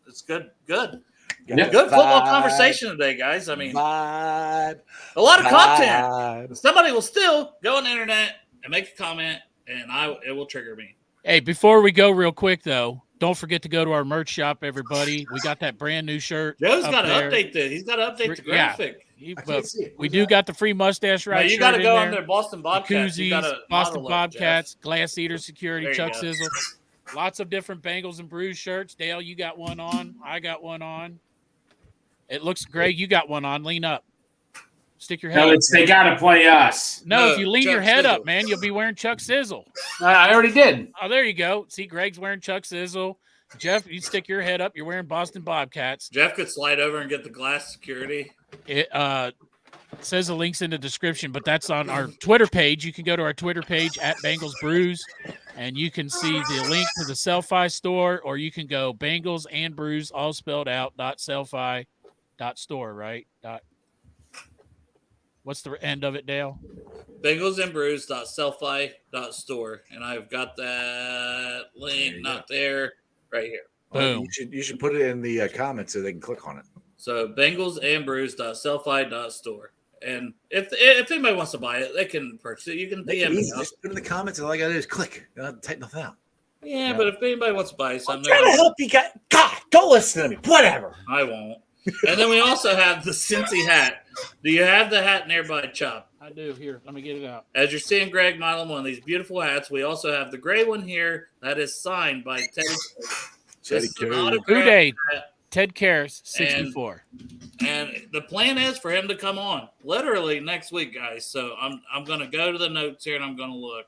it's good. Good. Good football conversation today, guys. I mean, a lot of content. Somebody will still go on the internet and make a comment, and it will trigger me. Hey, before we go real quick, though, Don't forget to go to our merch shop, everybody. We got that brand new shirt. Joe's up got to there. update this. He's got to update the Yeah. graphic. But see it. we do got the free mustache No, right you got shirt to in go there. under Boston Bobcats. You Koozies, got to Boston model up, Jeff. Bobcats, Glass Eater Security, There you Chuck go. Sizzle. Lots of different Bengals and Brews shirts. Dale, you got one on. I got one on. It looks great. You got one on. Lean up. Stick your head No, up. they got to play us. No, No, if you lean Chuck your head Sizzle. up, man, you'll be wearing Chuck Sizzle. I already did. Oh, there you go. See, Greg's wearing Chuck Sizzle. Jeff, you stick your head up. You're wearing Boston Bobcats. Jeff could slide over and get the glass security. It says the link's in the description, but that's on our Twitter page. You can go to our Twitter page at Bengals Brews, and you can see the link to the Selfie store, or you can go Bengals and Brews, all spelled out, .selfie.store, right? What's the end of it, Dale? Bengals&Brews.selfie.store. And I've got that link not there, right here. Boom. You should put it in the comments so they can click on it. So Bengals&Brews.selfie.store. And if anybody wants to buy it, they can purchase it. You can Make it DM me. easy. Just put it in the comments, and all I gotta do is click. I don't have to type nothing out. Yeah, but if anybody wants to buy I'm something, trying to help you guys. God, don't listen to me. Whatever. I won't. And then we also have the Cincy hat. Do you have the hat nearby, Chop? I do. Here, let me get it out. As you're seeing Greg modeling one of these beautiful hats, we also have the gray one here that is signed by Teddy. Teddy This is an K. autographed Who Day? hat. Ted Karras, 64. And the plan is for him to come on literally next week, guys. So I'm going to go to the notes here and I'm going to look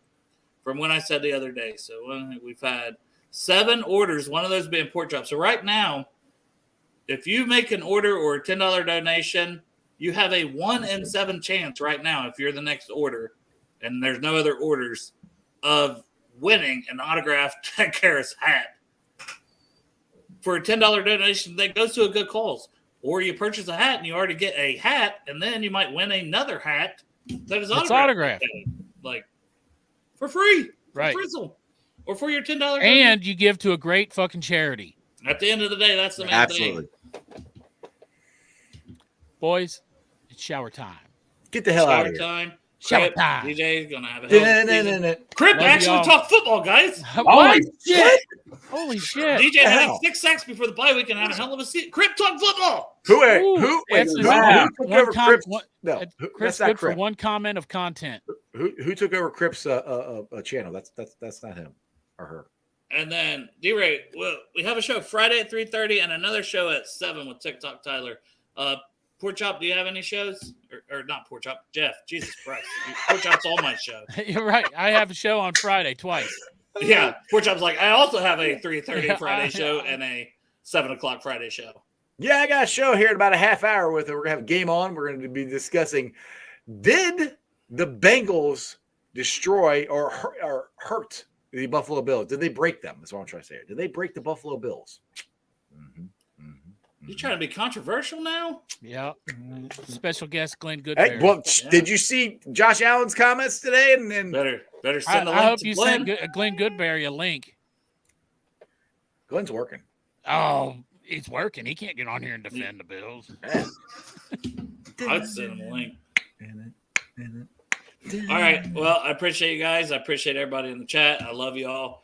from when I said the other day. So we've had 7 orders, one of those being pork chop. So right now, if you make an order or a $10 donation, you have a 1 in 7 chance right now, if you're the next order, and there's no other orders, of winning an autographed Ted Karras hat. For a $10 donation that goes to a good cause. Or you purchase a hat and you already get a hat, and then you might win another hat that is autographed. Like, for free. Right. For frizzle. Or for your $10 donation. And you give to a great fucking charity. At the end of the day, that's the main Absolutely. thing. Boys, it's shower time. Get the hell out Shower of here. time. Shower Crip, time. DJ's going to have a hell of a season. Crip Love actually y'all. talk football, guys. What? Shit. Holy shit. DJ had hell? 6 sacks before the bye week and had a hell of a season. Crip talk football. Who That's who wow. took One over com- Crip's? one- No, Chris that's not good for Crip. one comment of content. Who took over Crip's channel? That's not him or her. And then D-Ray, well, we have a show Friday at 3:30 and another show at 7 with TikTok Tyler. Pork Chop, do you have any shows? Or not Pork Chop, Jeff. Jesus Christ. Pork Chop's all my show. You're right. I have a show on Friday twice. Yeah, Pork Chop's like, I also have a 3:30 Friday show and a 7 o'clock Friday show. Yeah, I got a show here in about a half hour with it. We're gonna have a game on. We're going to be discussing: did the Bengals destroy or hurt the Buffalo Bills? Did they break them? That's what I'm trying to say. Did they break the Buffalo Bills? You trying to be controversial now? Yeah. Special guest Glenn Hey, Goodberry. well, Yeah. did you see Josh Allen's comments today? And Better I, send a I link hope to you Glenn. sent Glenn Goodberry a link. Glenn's working. Oh, it's working. He can't get on here and defend the Bills. I'd send him a link. All right. Well, I appreciate you guys. I appreciate everybody in the chat. I love you all.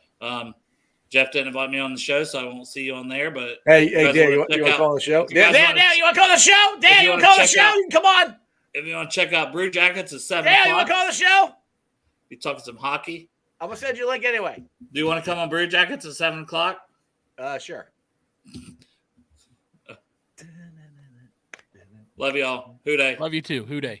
Jeff didn't invite me on the show, so I won't see you on there. But Hey, guys Dan, wanna you want check to out- call the show? if you guys Dan, wanna- you want to call the show? Dan, you you want wanna to call the check show? out- You can come on. if you want to check out Brew Jackets at 7 Dan, you want o'clock, to call the show? you talking some hockey. I'm gonna send you a link anyway. Do you want to come on Brew Jackets at 7 o'clock? Sure. Love y'all. Who day? Love you too. Who Day?